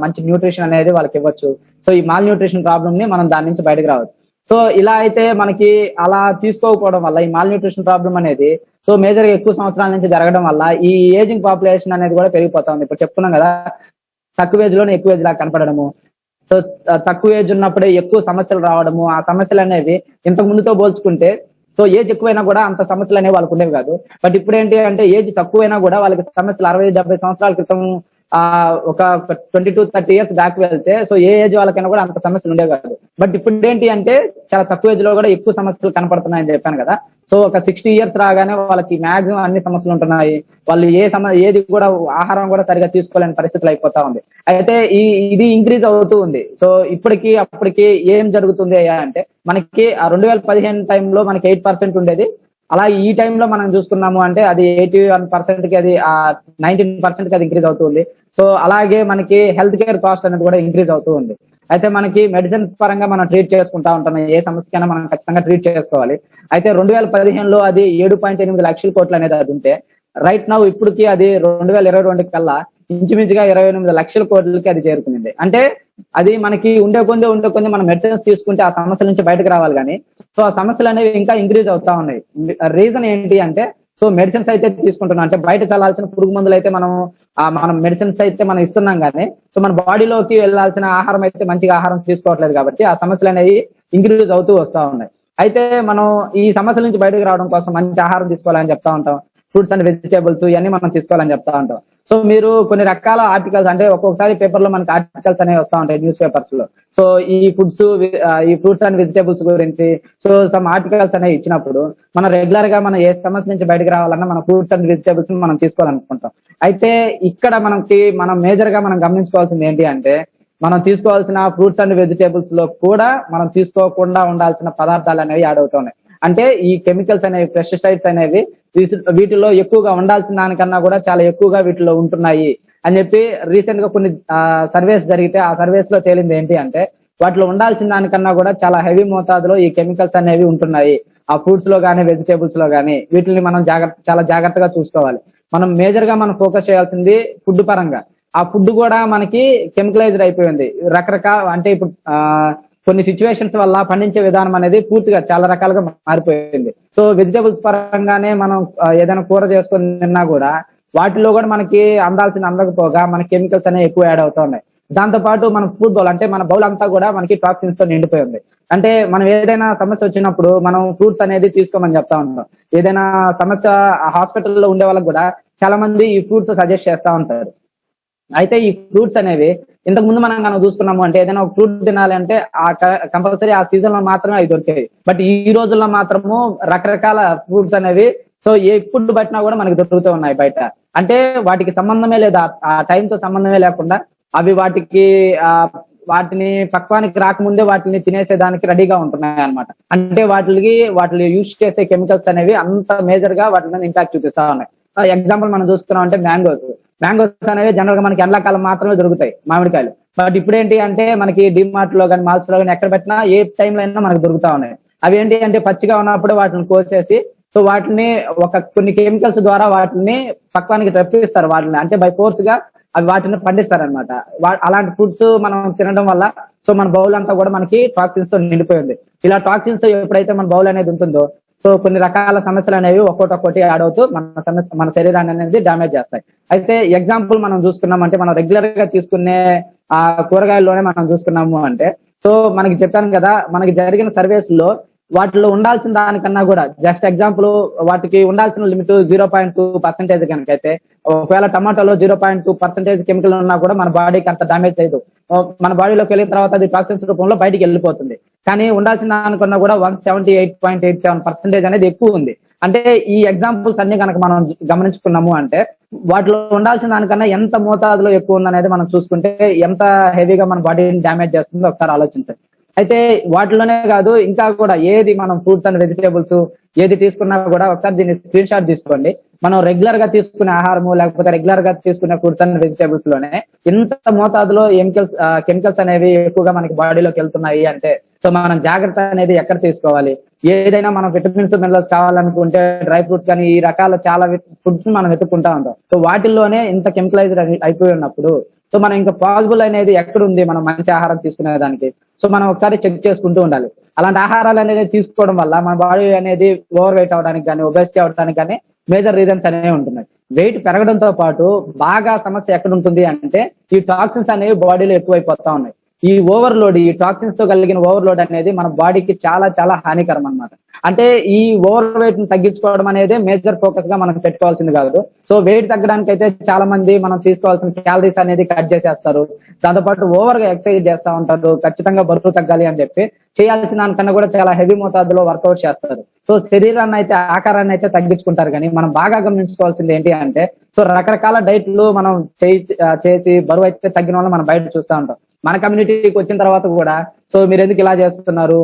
మంచి న్యూట్రిషన్ అనేది వాళ్ళకి ఇవ్వచ్చు. సో ఈ మాల్ న్యూట్రిషన్ ప్రాబ్లమ్ ని మనం దాని నుంచి బయటకు రావచ్చు. సో ఇలా అయితే మనకి అలా తీసుకోకపోవడం వల్ల ఈ మాల్ న్యూట్రిషన్ ప్రాబ్లం అనేది సో మేజర్ గా ఎక్కువ సంవత్సరాల నుంచి జరగడం వల్ల ఈ ఏజింగ్ పాపులేషన్ అనేది కూడా పెరిగిపోతా ఉంది. ఇప్పుడు చెప్పుకున్నాం కదా, తక్కువ ఏజ్ లోనే ఎక్కువ ఏజ్ లాగా కనపడము, సో తక్కువ ఏజ్ ఉన్నప్పుడే ఎక్కువ సమస్యలు రావడము, ఆ సమస్యలు అనేవి ఇంతకు ముందుతో పోల్చుకుంటే సో ఏజ్ ఎక్కువైనా కూడా అంత సమస్యలు అనేవి వాళ్ళకు ఉండేవి కాదు. బట్ ఇప్పుడు ఏంటి అంటే ఏజ్ తక్కువైనా కూడా వాళ్ళకి సమస్యలు 60-70 సంవత్సరాల క్రితం ఒక 22-30 years బ్యాక్ వెళ్తే సో ఏ ఏజ్ వాళ్ళకైనా కూడా అంత సమస్యలు ఉండేవి కాదు. బట్ ఇప్పుడు ఏంటి అంటే చాలా తక్కువ ఏజ్ లో కూడా ఎక్కువ సమస్యలు కనపడుతున్నాయని చెప్పాను కదా. సో ఒక 60 years రాగానే వాళ్ళకి మాక్సిమం అన్ని సమస్యలు ఉంటున్నాయి. వాళ్ళు ఏది కూడా ఆహారం కూడా సరిగా తీసుకోలేని పరిస్థితులు అయిపోతా ఉంది. అయితే ఇది ఇంక్రీజ్ అవుతూ ఉంది. సో ఇప్పటికి అప్పటికి ఏం జరుగుతుంది అంటే మనకి 2015 టైంలో మనకి 8% ఉండేది. అలా ఈ టైంలో మనం చూసుకున్నాము అంటే అది 81% కి అది 19% కి అది ఇంక్రీజ్ అవుతుంది. సో అలాగే మనకి హెల్త్ కేర్ కాస్ట్ అనేది కూడా ఇంక్రీజ్ అవుతూ ఉంది. అయితే మనకి మెడిసిన్ పరంగా మనం ట్రీట్ చేసుకుంటా ఉంటున్నాం. ఏ సమస్యకైనా మనం ఖచ్చితంగా ట్రీట్ చేసుకోవాలి. అయితే 2015లో అది 7.8 లక్షల కోట్లు అనేది అది ఉంటే రైట్ నౌ ఇప్పటికి అది 2022 కల్లా ఇంచుమించుగా 28 లక్షల కోట్లకి అది చేరుకుంది. అంటే అది మనకి ఉండే కొంది మనం మెడిసిన్స్ తీసుకుంటే ఆ సమస్యల నుంచి బయటకు రావాలి కానీ సో ఆ సమస్యలు అనేవి ఇంకా ఇంక్రీజ్ అవుతా ఉన్నాయి. రీజన్ ఏంటి అంటే సో మెడిసిన్స్ అయితే తీసుకుంటున్నాం, అంటే బయట చల్లాల్సిన పురుగు మందులు అయితే మనం మెడిసిన్స్ అయితే మనం ఇస్తున్నాం కానీ సో మన బాడీలోకి వెళ్లాల్సిన ఆహారం అయితే మంచిగా ఆహారం తీసుకోవట్లేదు కాబట్టి ఆ సమస్యలు అనేవి ఇంక్రీజ్ అవుతూ వస్తా ఉన్నాయి. అయితే మనం ఈ సమస్యల నుంచి బయటకు రావడం కోసం మంచి ఆహారం తీసుకోవాలని చెప్తా ఉంటాం. ఫ్రూట్స్ అండ్ వెజిటేబుల్స్ ఇవన్నీ మనం తీసుకోవాలని చెప్తా ఉంటాం. సో మీరు కొన్ని రకాల ఆర్టికల్స్ అంటే ఒక్కొక్కసారి పేపర్ లో మనకి ఆర్టికల్స్ అనేవి వస్తా ఉంటాయి న్యూస్ పేపర్స్ లో. సో ఈ ఫుడ్స్ ఈ ఫ్రూట్స్ అండ్ వెజిటేబుల్స్ గురించి సో సమ్ ఆర్టికల్స్ అనేవి ఇచ్చినప్పుడు మనం రెగ్యులర్ గా మనం ఏ సమస్య నుంచి బయటకు రావాలన్నా మన ఫ్రూట్స్ అండ్ వెజిటేబుల్స్ మనం తీసుకోవాలనుకుంటాం. అయితే ఇక్కడ మనం మేజర్ గా మనం గమనించుకోవాల్సింది ఏంటి అంటే మనం తీసుకోవాల్సిన ఫ్రూట్స్ అండ్ వెజిటేబుల్స్ లో కూడా మనం తీసుకోకుండా ఉండాల్సిన పదార్థాలు అనేవి యాడ్ అవుతున్నాయి. అంటే ఈ కెమికల్స్ అనేవి, పెస్టిసైడ్స్ అనేవి వీటిలో ఎక్కువగా ఉండాల్సిన దానికన్నా కూడా చాలా ఎక్కువగా వీటిలో ఉంటున్నాయి అని చెప్పి రీసెంట్ గా కొన్ని సర్వేస్ జరిగితే ఆ సర్వేస్ లో తేలింది ఏంటి అంటే వాటిలో ఉండాల్సిన దానికన్నా కూడా చాలా హెవీ మోతాదులో ఈ కెమికల్స్ అనేవి ఉంటున్నాయి ఆ ఫ్రూట్స్ లో కానీ వెజిటేబుల్స్ లో కానీ. వీటిని మనం చాలా జాగ్రత్తగా చూసుకోవాలి. మనం మేజర్ గా మనం ఫోకస్ చేయాల్సింది ఫుడ్ పరంగా. ఆ ఫుడ్ కూడా మనకి కెమికలైజ్డ్ అయిపోయింది. రకరకాల అంటే ఇప్పుడు కొన్ని సిచ్యువేషన్స్ వల్ల పండించే విధానం అనేది పూర్తిగా చాలా రకాలుగా మారిపోయింది. సో వెజిటేబుల్స్ పరంగానే మనం ఏదైనా కూర చేసుకొని తిన్నా కూడా వాటిలో కూడా మనకి అందకపోగా మన కెమికల్స్ అనేవి ఎక్కువ యాడ్ అవుతా ఉన్నాయి. దాంతో పాటు మన ఫుడ్ బౌల్ అంటే మన బౌల్ అంతా కూడా మనకి టాక్సిన్స్ తో నిండిపోయింది. అంటే మనం ఏదైనా సమస్య వచ్చినప్పుడు మనం ఫ్రూట్స్ అనేది తీసుకోమని చెప్తా ఉంటాం. ఏదైనా సమస్య హాస్పిటల్లో ఉండే వాళ్ళకి కూడా చాలా మంది ఈ ఫ్రూట్స్ సజెస్ట్ చేస్తా ఉంటారు. అయితే ఈ ఫ్రూట్స్ అనేవి ఇంతకు ముందు మనం కనుక చూసుకున్నాము అంటే ఏదైనా ఒక ఫ్రూట్ తినాలి అంటే కంపల్సరీ ఆ సీజన్ లో మాత్రమే అవి దొరికాయి. బట్ ఈ రోజుల్లో మాత్రము రకరకాల ఫ్రూట్స్ అనేవి సో ఏ ఫుడ్ పట్టినా కూడా మనకి దొరుకుతూ ఉన్నాయి బయట. అంటే వాటికి సంబంధమే లేదు, ఆ టైంతో సంబంధమే లేకుండా అవి వాటిని పక్వానికి రాకముందే వాటిని తినేసేదానికి రెడీగా ఉంటున్నాయి అనమాట. అంటే వాటిని యూజ్ చేసే కెమికల్స్ అనేవి అంత మేజర్ గా వాటి మీద ఇంపాక్ట్ చూపిస్తా ఉన్నాయి. ఎగ్జాంపుల్ మనం చూస్తున్నాం అంటే మ్యాంగోస్ అనేవి జనరల్ గా మనకి ఎండాకాలం మాత్రమే దొరుకుతాయి, మామిడికాయలు. బట్ ఇప్పుడు ఏంటి అంటే మనకి డిమార్ట్ లో కానీ మాల్స్ లో కానీ ఎక్కడ పెట్టినా ఏ టైంలో అయినా మనకు దొరుకుతా ఉన్నాయి. అవి ఏంటి అంటే పచ్చిగా ఉన్నప్పుడు వాటిని కోసేసి సో వాటిని కొన్ని కెమికల్స్ ద్వారా వాటిని పక్వానికి రప్పిస్తారు. వాటిని అంటే బై ఫోర్స్ గా అవి వాటిని పండిస్తారనమాట. అలాంటి ఫుడ్స్ మనం తినడం వల్ల సో మన బౌల్ అంతా కూడా మనకి టాక్సిన్స్ తో నిండిపోయింది. ఇలా టాక్సిన్స్ ఎప్పుడైతే మన బౌల్ అనేది ఉంటుందో సో కొన్ని రకాల సమస్యలు అనేవి ఒక్కొక్కటి యాడ్ అవుతూ మన శరీరాన్ని అనేది డ్యామేజ్ చేస్తాయి. అయితే ఎగ్జాంపుల్ మనం చూసుకున్నాం అంటే మనం రెగ్యులర్ గా తీసుకునే కూరగాయల్లోనే మనం చూసుకున్నాము అంటే సో మనకి చెప్పాను కదా, మనకి జరిగిన సర్వేస్ లో వాటిలో ఉండాల్సిన దానికన్నా కూడా జస్ట్ ఎగ్జాంపుల్ వాటికి ఉండాల్సిన లిమిట్ 0.2% కనుకైతే ఒకవేళ టమాటాలో 0.2% కెమికల్ ఉన్నా కూడా మన బాడీకి అంత డ్యామేజ్ చేయదు. మన బాడీలోకి వెళ్ళిన తర్వాత అది టాక్సిన్స్ రూపంలో బయటికి వెళ్ళిపోతుంది. కానీ ఉండాల్సిన దానికన్నా కూడా 178.87% అనేది ఎక్కువ ఉంది. అంటే ఈ ఎగ్జాంపుల్స్ అన్ని కనుక మనం గమనించుకున్నాము అంటే వాటిలో ఉండాల్సిన దానికన్నా ఎంత మోతాదులో ఎక్కువ ఉందనేది మనం చూసుకుంటే ఎంత హెవీగా మన బాడీని డ్యామేజ్ చేస్తుందో ఒకసారి ఆలోచించండి. అయితే వాటిలోనే కాదు ఇంకా కూడా ఏది మనం ఫ్రూట్స్ అండ్ వెజిటేబుల్స్ ఏది తీసుకున్నా కూడా ఒకసారి దీన్ని స్క్రీన్ షాట్ తీసుకోండి. మనం రెగ్యులర్ గా తీసుకునే ఆహారము లేకపోతే రెగ్యులర్ గా తీసుకునే ఫ్రూట్స్ అండ్ వెజిటేబుల్స్ లోనే ఇంత మోతాదులో కెమికల్స్ అనేవి ఎక్కువగా మనకి బాడీలోకి వెళ్తున్నాయి అంటే సో మనం జాగ్రత్త అనేది ఎక్కడ తీసుకోవాలి. ఏదైనా మనం విటమిన్స్ మినరల్స్ కావాలనుకుంటే డ్రై ఫ్రూట్స్ కానీ ఈ రకాల చాలా ఫుడ్స్ మనం వెతుక్కుంటా ఉంటాం. సో వాటిల్లోనే ఇంత కెమికలైజ్డ్ అయిపోయి ఉన్నప్పుడు సో మనం ఇంకా పాసిబుల్ అనేది ఎక్కడుంది మనం మంచి ఆహారం తీసుకునే దానికి. సో మనం ఒకసారి చెక్ చేసుకుంటూ ఉండాలి. అలాంటి ఆహారాలు అనేది తీసుకోవడం వల్ల మన బాడీ అనేది ఓవర్ వెయిట్ అవడానికి కానీ ఒబెసిటీ అవడానికి కానీ మేజర్ రీజన్స్ అనేవి ఉంటున్నాయి. వెయిట్ పెరగడంతో పాటు బాగా సమస్య ఎక్కడ ఉంటుంది అంటే ఈ టాక్సిన్స్ అనేవి బాడీలో ఎక్కువైపోతా ఉన్నాయి. ఈ టాక్సిన్స్ తో కలిగిన ఓవర్లోడ్ అనేది మన బాడీకి చాలా చాలా హానికరం అన్నమాట. అంటే ఈ ఓవర్ వెయిట్ ని తగ్గించుకోవడం అనేది మేజర్ ఫోకస్ గా మనం పెట్టుకోవాల్సింది కాదు. సో వెయిట్ తగ్గడానికి అయితే చాలా మంది మనం తీసుకోవాల్సిన క్యాలరీస్ అనేది కట్ చేసేస్తారు. దాంతోపాటు ఓవర్ గా ఎక్సర్సైజ్ చేస్తా ఉంటారు, ఖచ్చితంగా బరువు తగ్గాలి అని చెప్పి చేయాల్సిన దానికన్నా కూడా చాలా హెవీ మోతాదులో వర్కౌట్ చేస్తారు. సో శరీరాన్ని అయితే ఆకారాన్ని అయితే తగ్గించుకుంటారు. కానీ మనం బాగా గమనించుకోవాల్సింది ఏంటి అంటే సో రకరకాల డైట్లు మనం చేసి బరువు అయితే తగ్గిన వాళ్ళు మనం బయట చూస్తూ ఉంటాం. మన కమ్యూనిటీకి వచ్చిన తర్వాత కూడా సో మీరు ఎందుకు ఇలా చేస్తున్నారు,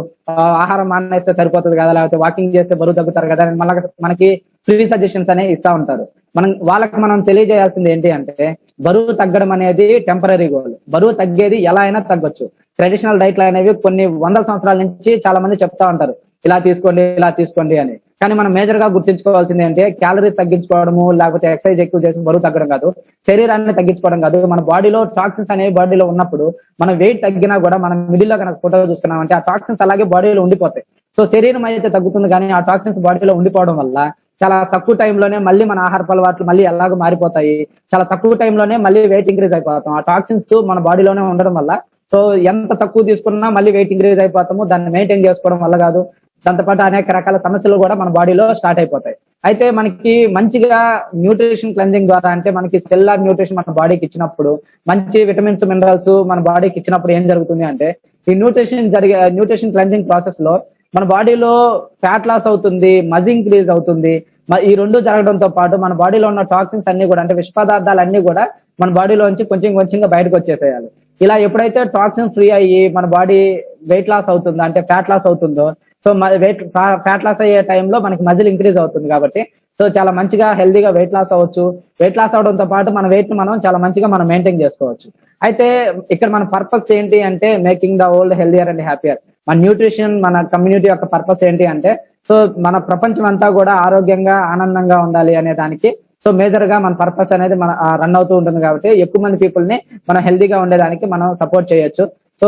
ఆహారం మానేస్తే సరిపోతుంది కదా, లేకపోతే వాకింగ్ చేస్తే బరువు తగ్గుతారు కదా అని మనకి ఫ్రీ సజెషన్స్ అనేవి ఇస్తా ఉంటారు. మనం తెలియజేయాల్సింది ఏంటి అంటే బరువు తగ్గడం అనేది టెంపరీ గోల్. బరువు తగ్గేది ఎలా అయినా తగ్గొచ్చు. ట్రెడిషనల్ డైట్లు అనేవి కొన్ని వందల సంవత్సరాల నుంచి చాలా మంది చెప్తా ఉంటారు ఇలా తీసుకోండి అని. కానీ మనం మేజర్ గా గుర్తించుకోవాల్సింది ఏంటంటే క్యాలరీస్ తగ్గించుకోవడము లేకపోతే ఎక్సర్సైజ్ ఎక్కువ చేసి బరువు తగ్గడం కాదు, శరీరాన్ని తగ్గించుకోవడం కాదు. మన బాడీలో టాక్సిన్స్ అనేవి బాడీలో ఉన్నప్పుడు మనం వెయిట్ తగ్గినా కూడా మనం మిడిల్ లో కనుక ఫోటో చూసుకున్నాం అంటే ఆ టాక్సిన్స్ అలాగే బాడీలో ఉండిపోతాయి. సో శరీరం అయితే తగ్గుతుంది కానీ ఆ టాక్సిన్స్ బాడీలో ఉండిపోవడం వల్ల చాలా తక్కువ టైంలోనే మళ్ళీ మన ఆహారపు అలవాట్లు మళ్ళీ ఎలాగో మారిపోతాయి. చాలా తక్కువ టైంలోనే మళ్ళీ వెయిట్ ఇంక్రీజ్ అయిపోతాం. ఆ టాక్సిన్స్ మన బాడీలోనే ఉండడం వల్ల సో ఎంత తక్కువ తీసుకున్నా మళ్ళీ వెయిట్ ఇంక్రీజ్ అయిపోతాము. దాన్ని మెయింటైన్ చేసుకోవడం వల్ల కాదు. దాంతోపాటు అనేక రకాల సమస్యలు కూడా మన బాడీలో స్టార్ట్ అయిపోతాయి. అయితే మనకి మంచిగా న్యూట్రిషన్ క్లెన్జింగ్ ద్వారా, అంటే మనకి సెల్యులార్ న్యూట్రిషన్ మన బాడీకి ఇచ్చినప్పుడు, మంచి విటమిన్స్ మినరల్స్ మన బాడీకి ఇచ్చినప్పుడు ఏం జరుగుతుంది అంటే, ఈ న్యూట్రిషన్ క్లెన్జింగ్ ప్రాసెస్ లో మన బాడీలో ఫ్యాట్ లాస్ అవుతుంది, మజ్ ఇంక్రీజ్ అవుతుంది. ఈ రెండు జరగడంతో పాటు మన బాడీలో ఉన్న టాక్సిన్స్ అన్ని కూడా, అంటే విష పదార్థాలు అన్ని కూడా మన బాడీలోంచి కొంచెం కొంచెంగా బయటకు వచ్చేసేయాలి. ఇలా ఎప్పుడైతే టాక్సిన్ ఫ్రీ అయ్యి మన బాడీ వెయిట్ లాస్ అవుతుందో, అంటే ఫ్యాట్ లాస్ అవుతుందో, సో ఫ్యాట్ లాస్ అయ్యే టైంలో మనకి మజిల్ ఇంక్రీజ్ అవుతుంది కాబట్టి, సో చాలా మంచిగా హెల్దీగా వెయిట్ లాస్ అవ్వచ్చు. వెయిట్ లాస్ అవడంతో పాటు మన వెయిట్ ని మనం చాలా మంచిగా మనం మెయింటైన్ చేసుకోవచ్చు. అయితే ఇక్కడ మన పర్పస్ ఏంటి అంటే, making the world healthier and happier. మన న్యూట్రిషన్, మన కమ్యూనిటీ యొక్క పర్పస్ ఏంటి అంటే, సో మన ప్రపంచం అంతా కూడా ఆరోగ్యంగా ఆనందంగా ఉండాలి అనే దానికి, సో మేజర్ గా మన పర్పస్ అనేది మన రన్ అవుతూ ఉంటుంది కాబట్టి, ఎక్కువ మంది పీపుల్ ని మనం హెల్దీగా ఉండేదానికి మనం సపోర్ట్ చేయొచ్చు. సో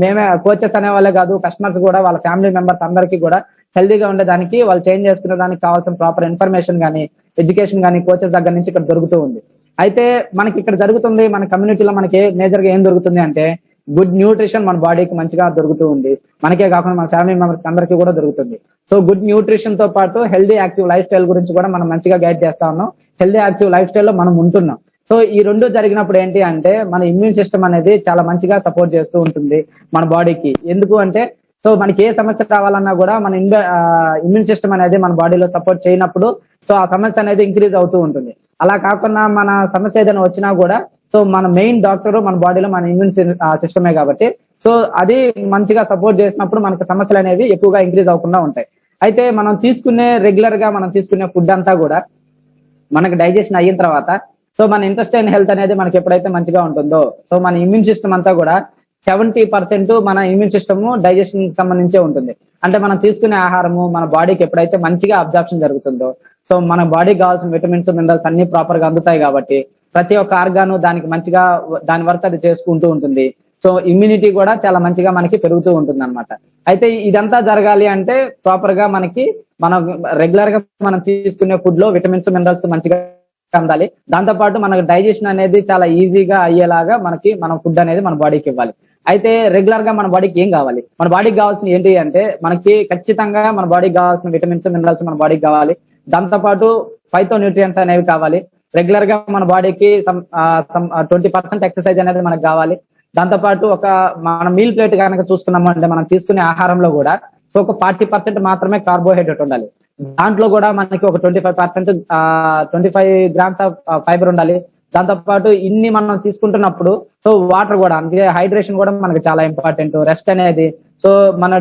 మేమే కోచెస్ అనే వాళ్ళే కాదు, కస్టమర్స్ కూడా వాళ్ళ ఫ్యామిలీ మెంబర్స్ అందరికీ కూడా హెల్దీగా ఉండేదానికి, వాళ్ళు చేంజ్ చేసుకునే దానికి కావాల్సిన ప్రాపర్ ఇన్ఫర్మేషన్ కానీ, ఎడ్యుకేషన్ కానీ కోచెస్ దగ్గర నుంచి ఇక్కడ దొరుకుతూ ఉంది. అయితే మనకి ఇక్కడ జరుగుతుంది, మన కమ్యూనిటీలో మనకి మేజర్ గా ఏం దొరుకుతుంది అంటే, గుడ్ న్యూట్రిషన్ మన బాడీకి మంచిగా దొరుకుతూ ఉంది. మనకే కాకుండా మన ఫ్యామిలీ మెంబర్స్ అందరికీ కూడా దొరుకుతుంది. సో గుడ్ న్యూట్రిషన్ తో పాటు హెల్దీ యాక్టివ్ లైఫ్ స్టైల్ గురించి కూడా మనం మంచిగా గైడ్ చేస్తా ఉన్నాం. హెల్దీ యాక్టివ్ లైఫ్ స్టైల్ లో మనం ఉంటున్నాం. సో ఈ రెండు జరిగినప్పుడు ఏంటి అంటే, మన ఇమ్యూన్ సిస్టమ్ అనేది చాలా మంచిగా సపోర్ట్ చేస్తూ ఉంటుంది మన బాడీకి. ఎందుకు అంటే, సో మనకి ఏ సమస్య రావాలన్నా కూడా మన ఇమ్యూన్ సిస్టమ్ అనేది మన బాడీలో సపోర్ట్ చేయనప్పుడు, సో ఆ సమస్య అనేది ఇంక్రీజ్ అవుతూ ఉంటుంది. అలా కాకుండా మన సమస్య ఏదైనా వచ్చినా కూడా, సో మన మెయిన్ డాక్టర్ మన బాడీలో మన ఇమ్యూన్ సిస్టమే కాబట్టి, సో అది మంచిగా సపోర్ట్ చేసినప్పుడు మనకు సమస్యలు అనేవి ఎక్కువగా ఇంక్రీజ్ అవ్వకుండా ఉంటాయి. అయితే మనం రెగ్యులర్ గా మనం తీసుకునే ఫుడ్ అంతా కూడా మనకి డైజెషన్ అయిన తర్వాత, సో మన ఇంటెస్టైన్ హెల్త్ అనేది మనకి ఎప్పుడైతే మంచిగా ఉంటుందో, సో మన ఇమ్యూన్ సిస్టమ్ అంతా కూడా 70% మన ఇమ్యూన్ సిస్టమ్ డైజెషన్ కి సంబంధించే ఉంటుంది. అంటే మనం తీసుకునే ఆహారము మన బాడీకి ఎప్పుడైతే మంచిగా అబ్జార్ప్షన్ జరుగుతుందో, సో మన బాడీకి కావాల్సిన విటమిన్స్ మినరల్స్ అన్ని ప్రాపర్ గా అందుతాయి కాబట్టి, ప్రతి ఒక్క ఆర్గాను దానికి మంచిగా దాని వర్క్ అది చేసుకుంటూ ఉంటుంది. సో ఇమ్యూనిటీ కూడా చాలా మంచిగా మనకి పెరుగుతూ ఉంటుంది అనమాట. అయితే ఇదంతా జరగాలి అంటే ప్రాపర్ గా మనం రెగ్యులర్ గా మనం తీసుకునే ఫుడ్ లో విటమిన్స్ మినరల్స్ మంచిగా అందాలి. దాంతో పాటు మనకు డైజెషన్ అనేది చాలా ఈజీగా అయ్యేలాగా మనం ఫుడ్ అనేది మన బాడీకి ఇవ్వాలి. అయితే రెగ్యులర్ గా మన బాడీకి ఏం కావాలి, మన బాడీకి కావాల్సిన ఏంటి అంటే, మనకి ఖచ్చితంగా మన బాడీకి కావాల్సిన విటమిన్స్ మినరల్స్ మన బాడీకి కావాలి. దాంతో పాటు ఫైటో న్యూట్రియంట్స్ అనేవి కావాలి. రెగ్యులర్ గా మన బాడీకి 20% ఎక్సర్సైజ్ అనేది మనకు కావాలి. దాంతో పాటు మన మీల్ ప్లేట్ కనుక చూసుకున్నాము అంటే, మనం తీసుకునే ఆహారంలో కూడా సో ఒక 40% మాత్రమే కార్బోహైడ్రేట్ ఉండాలి. దాంట్లో కూడా మనకి ఒక 25 గ్రామ్స్ ఆఫ్ ఫైబర్ ఉండాలి. దాంతో పాటు ఇన్ని మనం తీసుకుంటున్నప్పుడు, సో వాటర్ కూడా, అందుకే హైడ్రేషన్ కూడా మనకి చాలా ఇంపార్టెంట్. రెస్ట్ అనేది, సో మన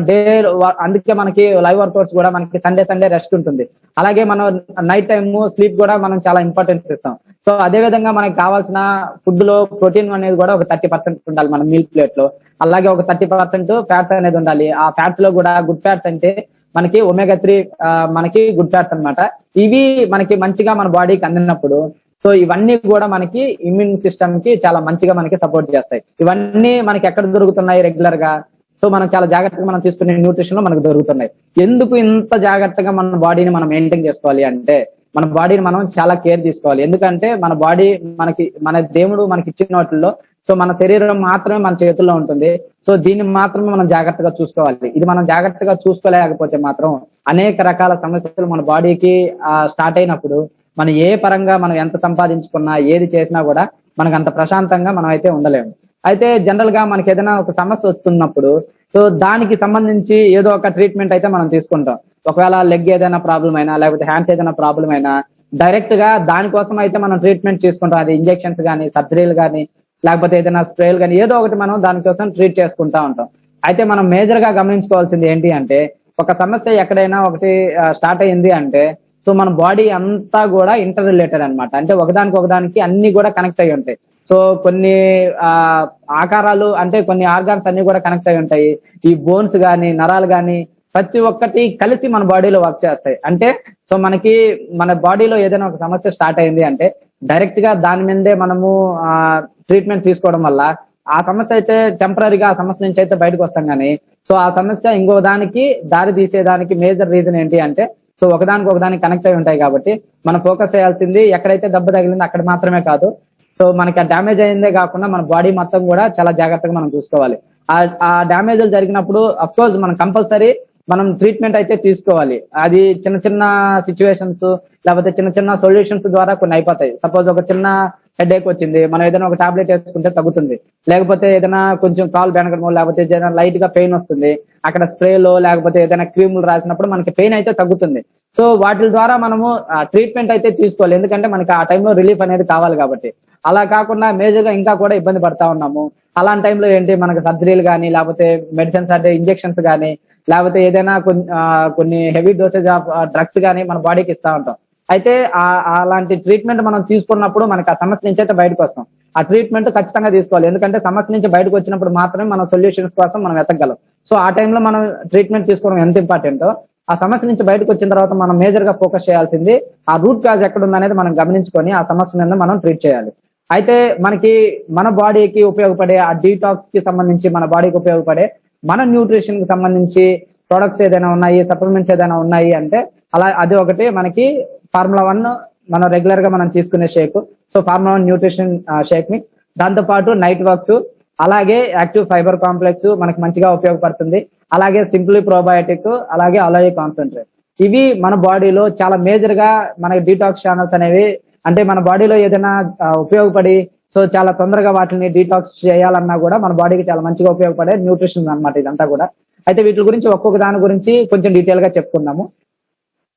అందుకే మనకి లైవ్ వర్కౌట్స్ కూడా మనకి సండే రెస్ట్ ఉంటుంది. అలాగే మనం నైట్ టైమ్ స్లీప్ కూడా మనం చాలా ఇంపార్టెన్స్ ఇస్తాం. సో అదే విధంగా మనకి కావాల్సిన ఫుడ్ లో ప్రోటీన్ అనేది కూడా ఒక 30% ఉండాలి మన మీల్ ప్లేట్ లో. అలాగే ఒక 30% ఫ్యాట్స్ అనేది ఉండాలి. ఆ ఫ్యాట్స్ లో కూడా గుడ్ ఫ్యాట్స్ అంటే మనకి omega-3 మనకి గుడ్ ఫ్యాట్స్ అన్నమాట. ఇవి మనకి మంచిగా మన బాడీకి అందినప్పుడు, సో ఇవన్నీ కూడా మనకి ఇమ్యూన్ సిస్టమ్ కి చాలా మంచిగా మనకి సపోర్ట్ చేస్తాయి. ఇవన్నీ మనకి ఎక్కడ దొరుకుతున్నాయి రెగ్యులర్ గా, సో మనం చాలా జాగ్రత్తగా మనం తీసుకునే న్యూట్రిషన్ లో మనకు దొరుకుతున్నాయి. ఎందుకు ఇంత జాగ్రత్తగా మన బాడీని మనం మెయింటైన్ చేసుకోవాలి అంటే, మన బాడీని మనం చాలా కేర్ తీసుకోవాలి. ఎందుకంటే మన బాడీ మన దేవుడు మనకి ఇచ్చిన వాటిల్లో, సో మన శరీరం మాత్రమే మన చేతుల్లో ఉంటుంది. సో దీన్ని మాత్రమే మనం జాగ్రత్తగా చూసుకోవాలి. ఇది మనం జాగ్రత్తగా చూసుకోలేకపోతే మాత్రం అనేక రకాల సమస్యలు మన బాడీకి స్టార్ట్ అయినప్పుడు, మనం ఏ పరంగా మనం ఎంత సంపాదించుకున్నా ఏది చేసినా కూడా మనకు అంత ప్రశాంతంగా మనం అయితే ఉండలేము. అయితే జనరల్ గా మనకి ఏదైనా ఒక సమస్య వస్తున్నప్పుడు, సో దానికి సంబంధించి ఏదో ఒక ట్రీట్మెంట్ అయితే మనం తీసుకుంటాం. ఒకవేళ లెగ్ ఏదైనా ప్రాబ్లం అయినా, లేకపోతే హ్యాండ్స్ ఏదైనా ప్రాబ్లం అయినా, డైరెక్ట్ గా దానికోసం అయితే మనం ట్రీట్మెంట్ తీసుకుంటాం. అది ఇంజెక్షన్స్ కానీ, సర్జరీలు కానీ, లేకపోతే ఏదైనా స్ప్రేలు కానీ, ఏదో ఒకటి మనం దానికోసం ట్రీట్ చేసుకుంటా ఉంటాం. అయితే మనం మేజర్ గా గమనించుకోవాల్సింది ఏంటి అంటే, ఒక సమస్య ఎక్కడైనా ఒకటి స్టార్ట్ అయ్యింది అంటే, సో మన బాడీ అంతా కూడా ఇంటర్ రిలేటెడ్ అనమాట. అంటే ఒకదానికి అన్ని కూడా కనెక్ట్ అయి ఉంటాయి. సో కొన్ని ఆకారాలు, అంటే కొన్ని ఆర్గాన్స్ అన్ని కూడా కనెక్ట్ అయి ఉంటాయి. ఈ బోన్స్ కానీ, నరాలు కానీ, ప్రతి ఒక్కటి కలిసి మన బాడీలో వర్క్ చేస్తాయి. అంటే సో మన బాడీలో ఏదైనా ఒక సమస్య స్టార్ట్ అయింది అంటే, డైరెక్ట్ గా దాని మీదే మనము ట్రీట్మెంట్ తీసుకోవడం వల్ల ఆ సమస్య అయితే టెంపరీగా ఆ సమస్య నుంచి అయితే బయటకు వస్తాం. కానీ సో ఆ సమస్య ఇంకో దానికి దారి తీసేదానికి మేజర్ రీజన్ ఏంటి అంటే, సో ఒకదానికి కనెక్ట్ అయి ఉంటాయి. కాబట్టి మనం ఫోకస్ చేయాల్సింది ఎక్కడైతే దెబ్బ తగిలిందో అక్కడ మాత్రమే కాదు, సో మనకి ఆ డ్యామేజ్ అయిందే కాకుండా మన బాడీ మొత్తం కూడా చాలా జాగ్రత్తగా మనం చూసుకోవాలి. ఆ డ్యామేజ్లు జరిగినప్పుడు అఫ్ కోర్స్ మనం కంపల్సరీ మనం ట్రీట్మెంట్ అయితే తీసుకోవాలి. అది చిన్న చిన్న సిచ్యువేషన్స్ లేకపోతే చిన్న చిన్న సొల్యూషన్స్ ద్వారా కొన్ని అయిపోతాయి. సపోజ్ ఒక చిన్న హెడేక్ వచ్చింది, మనం ఏదైనా ఒక టాబ్లెట్ వేసుకుంటే తగ్గుతుంది. లేకపోతే ఏదైనా కొంచెం కాల్ బెనకడమో లేకపోతే ఏదైనా లైట్ గా పెయిన్ వస్తుంది, అక్కడ స్ప్రేలో లేకపోతే ఏదైనా క్రీములు రాసినప్పుడు మనకి పెయిన్ అయితే తగ్గుతుంది. సో వాటి ద్వారా మనము ట్రీట్మెంట్ అయితే తీసుకోవాలి, ఎందుకంటే మనకి ఆ టైంలో రిలీఫ్ అనేది కావాలి కాబట్టి. అలా కాకుండా మేజర్ గా ఇంకా కూడా ఇబ్బంది పడతా ఉన్నాము. అలాంటి టైంలో ఏంటి, మనకి సర్జరీలు కానీ లేకపోతే మెడిసిన్స్ అంటే ఇంజెక్షన్స్ కానీ లేకపోతే ఏదైనా కొన్ని హెవీ డోసేజ్ ఆఫ్ డ్రగ్స్ కానీ మన బాడీకి ఇస్తా ఉంటాం. అయితే అలాంటి ట్రీట్మెంట్ మనం తీసుకున్నప్పుడు మనకి ఆ సమస్య నుంచి అయితే బయటకు వస్తాం. ఆ ట్రీట్మెంట్ ఖచ్చితంగా తీసుకోవాలి, ఎందుకంటే సమస్య నుంచి బయటకు వచ్చినప్పుడు మాత్రమే మనం సొల్యూషన్స్ కోసం మనం వెతకగలం. సో ఆ టైంలో మనం ట్రీట్మెంట్ తీసుకోవడం ఎంత ఇంపార్టెంటో, ఆ సమస్య నుంచి బయటకు వచ్చిన తర్వాత మనం మేజర్ గా ఫోకస్ చేయాల్సింది ఆ రూట్ కాజ్ ఎక్కడ ఉందనేది మనం గమనించుకొని ఆ సమస్య మీద మనం ట్రీట్ చేయాలి. అయితే మనకి మన బాడీకి ఉపయోగపడే ఆ డీటాక్స్ కి సంబంధించి, మన బాడీకి ఉపయోగపడే మన న్యూట్రిషన్ కి సంబంధించి ప్రొడక్ట్స్ ఏదైనా ఉన్నాయి, సప్లిమెంట్స్ ఏదైనా ఉన్నాయి అంటే అది ఒకటి మనకి ఫార్ములా 1 మనం రెగ్యులర్ గా మనం తీసుకునే shake. So formula 1 nutrition shake mix, దాంతో పాటు నైట్ వర్క్స్, అలాగే యాక్టివ్ ఫైబర్ కాంప్లెక్స్ మనకి మంచిగా ఉపయోగపడుతుంది. అలాగే సింప్లీ ప్రోబయోటిక్, అలాగే అలోయి కాన్సన్ట్రేట్. ఇవి మన బాడీలో చాలా మేజర్ గా మనకి డీటాక్స్ ఛానల్స్ అనేవి, అంటే మన బాడీలో ఏదైనా ఉపయోగపడి సో చాలా తొందరగా వాటిని డీటాక్స్ చేయాలన్నా కూడా మన బాడీకి చాలా మంచిగా ఉపయోగపడే న్యూట్రిషన్ అన్నమాట ఇదంతా కూడా. అయితే వీటి గురించి ఒక్కొక్క దాని గురించి కొంచెం డీటెయిల్ గా చెప్పుకుందాము.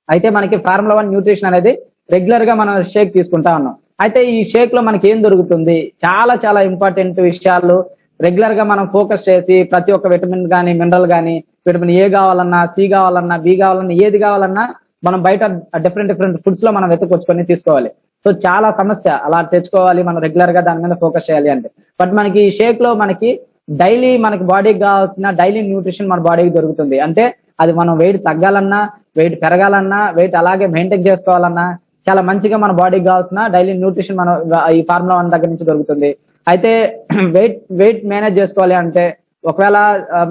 అయితే మనకి ఫార్ములా 1 న్యూట్రిషన్ అనేది రెగ్యులర్ గా మనం షేక్ తీసుకుంటా ఉన్నాం. అయితే ఈ షేక్ లో మనకి ఏం దొరుకుతుంది, చాలా చాలా ఇంపార్టెంట్ విషయాలు రెగ్యులర్ గా మనం ఫోకస్ చేసి ప్రతి ఒక్క విటమిన్ కానీ మినరల్ కానీ, విటమిన్ ఏ కావాలన్నా, సి కావాలన్నా, బి కావాలన్నా, ఏది కావాలన్నా మనం బయట డిఫరెంట్ డిఫరెంట్ ఫుడ్స్ లో మనం వెతుకొచ్చుకొని తీసుకోవాలి. సో చాలా సమస్య అలా తెచ్చుకోవాలి, మనం రెగ్యులర్ గా దాని మీద ఫోకస్ చేయాలి అంటే. బట్ మనకి ఈ షేక్ లో మనకి డైలీ మనకి బాడీకి కావాల్సిన డైలీ న్యూట్రిషన్ మన బాడీకి దొరుకుతుంది. అంటే అది మనం వెయిట్ తగ్గాలన్నా, వెయిట్ పెరగాలన్నా, వెయిట్ అలాగే మెయింటైన్ చేసుకోవాలన్నా చాలా మంచిగా మన బాడీకి కావాల్సిన డైలీ న్యూట్రిషన్ మనం ఈ ఫార్ములా 1 దగ్గర నుంచి దొరుకుతుంది. అయితే వెయిట్ మేనేజ్ చేసుకోవాలి అంటే ఒకవేళ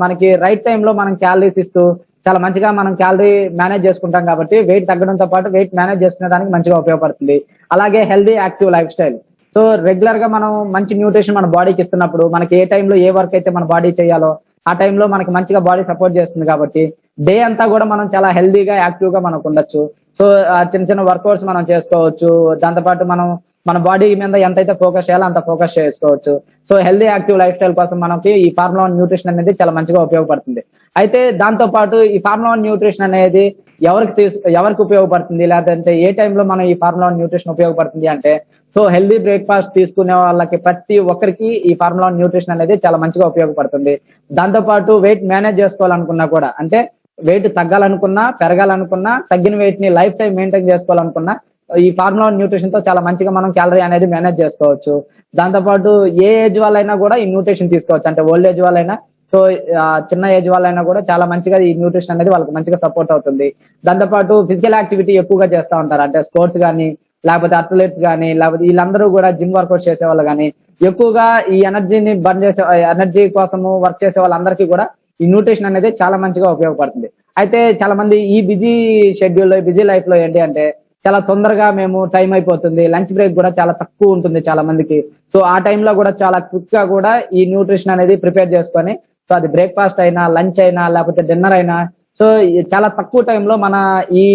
మనకి రైట్ టైంలో మనం క్యాలరీస్ ఇస్తూ చాలా మంచిగా మనం క్యాలరీ మేనేజ్ చేసుకుంటాం కాబట్టి వెయిట్ తగ్గడంతో పాటు వెయిట్ మేనేజ్ చేసుకునేదానికి మంచిగా ఉపయోగపడుతుంది. అలాగే healthy active life style. So regular గా మనం మంచి న్యూట్రిషన్ మన బాడీకి ఇస్తున్నప్పుడు మనకి ఏ టైంలో ఏ వర్క్ అయితే మన బాడీ చేయాలో ఆ టైంలో మనకి మంచిగా బాడీ సపోర్ట్ చేస్తుంది కాబట్టి డే అంతా కూడా మనం చాలా హెల్దీగా యాక్టివ్ గా మనకు ఉండొచ్చు. సో చిన్న చిన్న వర్కౌట్స్ మనం చేసుకోవచ్చు. దాంతోపాటు మనం మన బాడీ మీద ఎంతైతే ఫోకస్ చేయాలో అంత ఫోకస్ చేసుకోవచ్చు. So healthy active life style కోసం మనకి ఈ ఫార్ములా 1 న్యూట్రిషన్ అనేది చాలా మంచిగా ఉపయోగపడుతుంది. అయితే దాంతో పాటు ఈ ఫార్ములా 1 న్యూట్రిషన్ అనేది ఎవరికి ఉపయోగపడుతుంది, లేదంటే ఏ టైంలో మనం ఈ ఫార్ములా 1 న్యూట్రిషన్ ఉపయోగపడుతుంది అంటే, సో హెల్దీ బ్రేక్ఫాస్ట్ తీసుకునే వాళ్ళకి ప్రతి ఒక్కరికి ఈ ఫార్ములా 1 న్యూట్రిషన్ అనేది చాలా మంచిగా ఉపయోగపడుతుంది. దాంతో పాటు వెయిట్ మేనేజ్ చేసుకోవాలనుకున్నా కూడా, అంటే వెయిట్ తగ్గాలనుకున్నా, పెరగాలనుకున్నా, తగ్గిన వెయిట్ ని లైఫ్ టైం మెయింటైన్ చేసుకోవాలనుకున్నా ఈ ఫార్ములా 1 న్యూట్రిషన్ తో చాలా మంచిగా మనం క్యాలరీ అనేది మేనేజ్ చేసుకోవచ్చు. దాంతో పాటు ఏ ఏజ్ వాళ్ళైనా కూడా ఈ న్యూట్రిషన్ తీసుకోవచ్చు. అంటే ఓల్డ్ ఏజ్ వాళ్ళైనా, సో చిన్న ఏజ్ వాళ్ళైనా కూడా చాలా మంచిగా ఈ న్యూట్రిషన్ అనేది వాళ్ళకి మంచిగా సపోర్ట్ అవుతుంది. దాంతో పాటు ఫిజికల్ యాక్టివిటీ ఎక్కువగా చేస్తూ ఉంటారు, అంటే స్పోర్ట్స్ కానీ లేకపోతే అథ్లెట్స్ కానీ లేకపోతే వీళ్ళందరూ కూడా జిమ్ వర్కౌట్ చేసే వాళ్ళు కానీ ఎక్కువగా ఈ ఎనర్జీని బర్న్ చేసే, ఎనర్జీ కోసము వర్క్ చేసే వాళ్ళందరికీ కూడా ఈ న్యూట్రిషన్ అనేది చాలా మంచిగా ఉపయోగపడుతుంది. అయితే చాలా మంది ఈ బిజీ షెడ్యూల్ లో, బిజీ లైఫ్ లో ఏంటి అంటే చాలా తొందరగా మేము టైం అయిపోతుంది, లంచ్ బ్రేక్ కూడా చాలా తక్కువ ఉంటుంది చాలా మందికి. సో ఆ టైంలో కూడా చాలా క్విక్ గా కూడా ఈ న్యూట్రిషన్ అనేది ప్రిపేర్ చేసుకొని, సో అది బ్రేక్ఫాస్ట్ అయినా, లంచ్ అయినా, లేకపోతే డిన్నర్ అయినా, సో చాలా తక్కువ టైంలో మన ఈ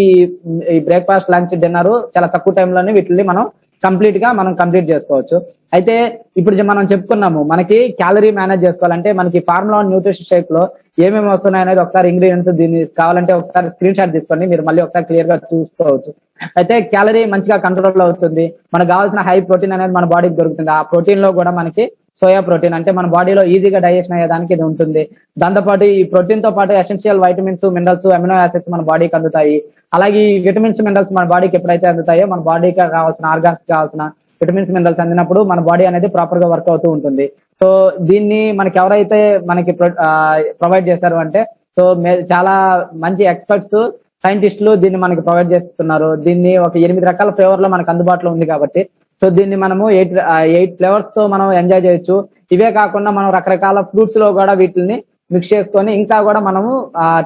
బ్రేక్ఫాస్ట్, లంచ్, డిన్నర్ చాలా తక్కువ టైంలోనే వీటిని మనం కంప్లీట్ చేసుకోవచ్చు. అయితే ఇప్పుడు మనం చెప్పుకున్నాము మనకి క్యాలరీ మేనేజ్ చేసుకోవాలంటే మనకి ఫార్ములా 1 న్యూట్రిషన్ షేక్ లో ఏమేమి వస్తున్నాయి అనేది ఒకసారి ఇంగ్రీడియంట్స్, దీన్ని కావాలంటే ఒకసారి స్క్రీన్ షాట్ తీసుకోండి, మీరు మళ్ళీ ఒకసారి క్లియర్ గా చూసుకోవచ్చు. అయితే క్యాలరీ మంచిగా కంట్రోల్ అవుతుంది, మనకు కావాల్సిన హై ప్రోటీన్ అనేది మన బాడీకి దొరుకుతుంది. ఆ ప్రోటీన్ లో కూడా మనకి సోయా ప్రోటీన్, అంటే మన బాడీలో ఈజీగా డైజెషన్ అయ్యేదానికి ఇది ఉంటుంది. దాంతోపాటు ఈ ప్రోటీన్ తో పాటు essential vitamins, minerals, amino acids మన బాడీకి అందుతాయి. అలాగే ఈ విటమిన్స్, మినరల్స్ మన బాడీకి ఎప్పుడైతే అందుతాయో మన బాడీకి కావాల్సిన ఆర్గాన్స్ కావాల్సిన విటమిన్స్, మినరల్స్ అందినప్పుడు మన బాడీ అనేది ప్రాపర్ గా వర్క్ అవుతూ ఉంటుంది. సో దీన్ని మనకి ఎవరైతే మనకి ప్రొవైడ్ చేశారు అంటే, సో చాలా మంచి ఎక్స్పర్ట్స్, సైంటిస్టులు దీన్ని మనకి ప్రొవైడ్ చేస్తున్నారు. దీన్ని ఒక 8 రకాల ఫ్లేవర్ లో మనకు అందుబాటులో ఉంది కాబట్టి, సో దీన్ని మనము 8 ఫ్లేవర్స్ తో మనం ఎంజాయ్ చేయొచ్చు. ఇవే కాకుండా మనం రకరకాల ఫ్రూట్స్ లో కూడా వీటిని మిక్స్ చేసుకొని ఇంకా కూడా మనము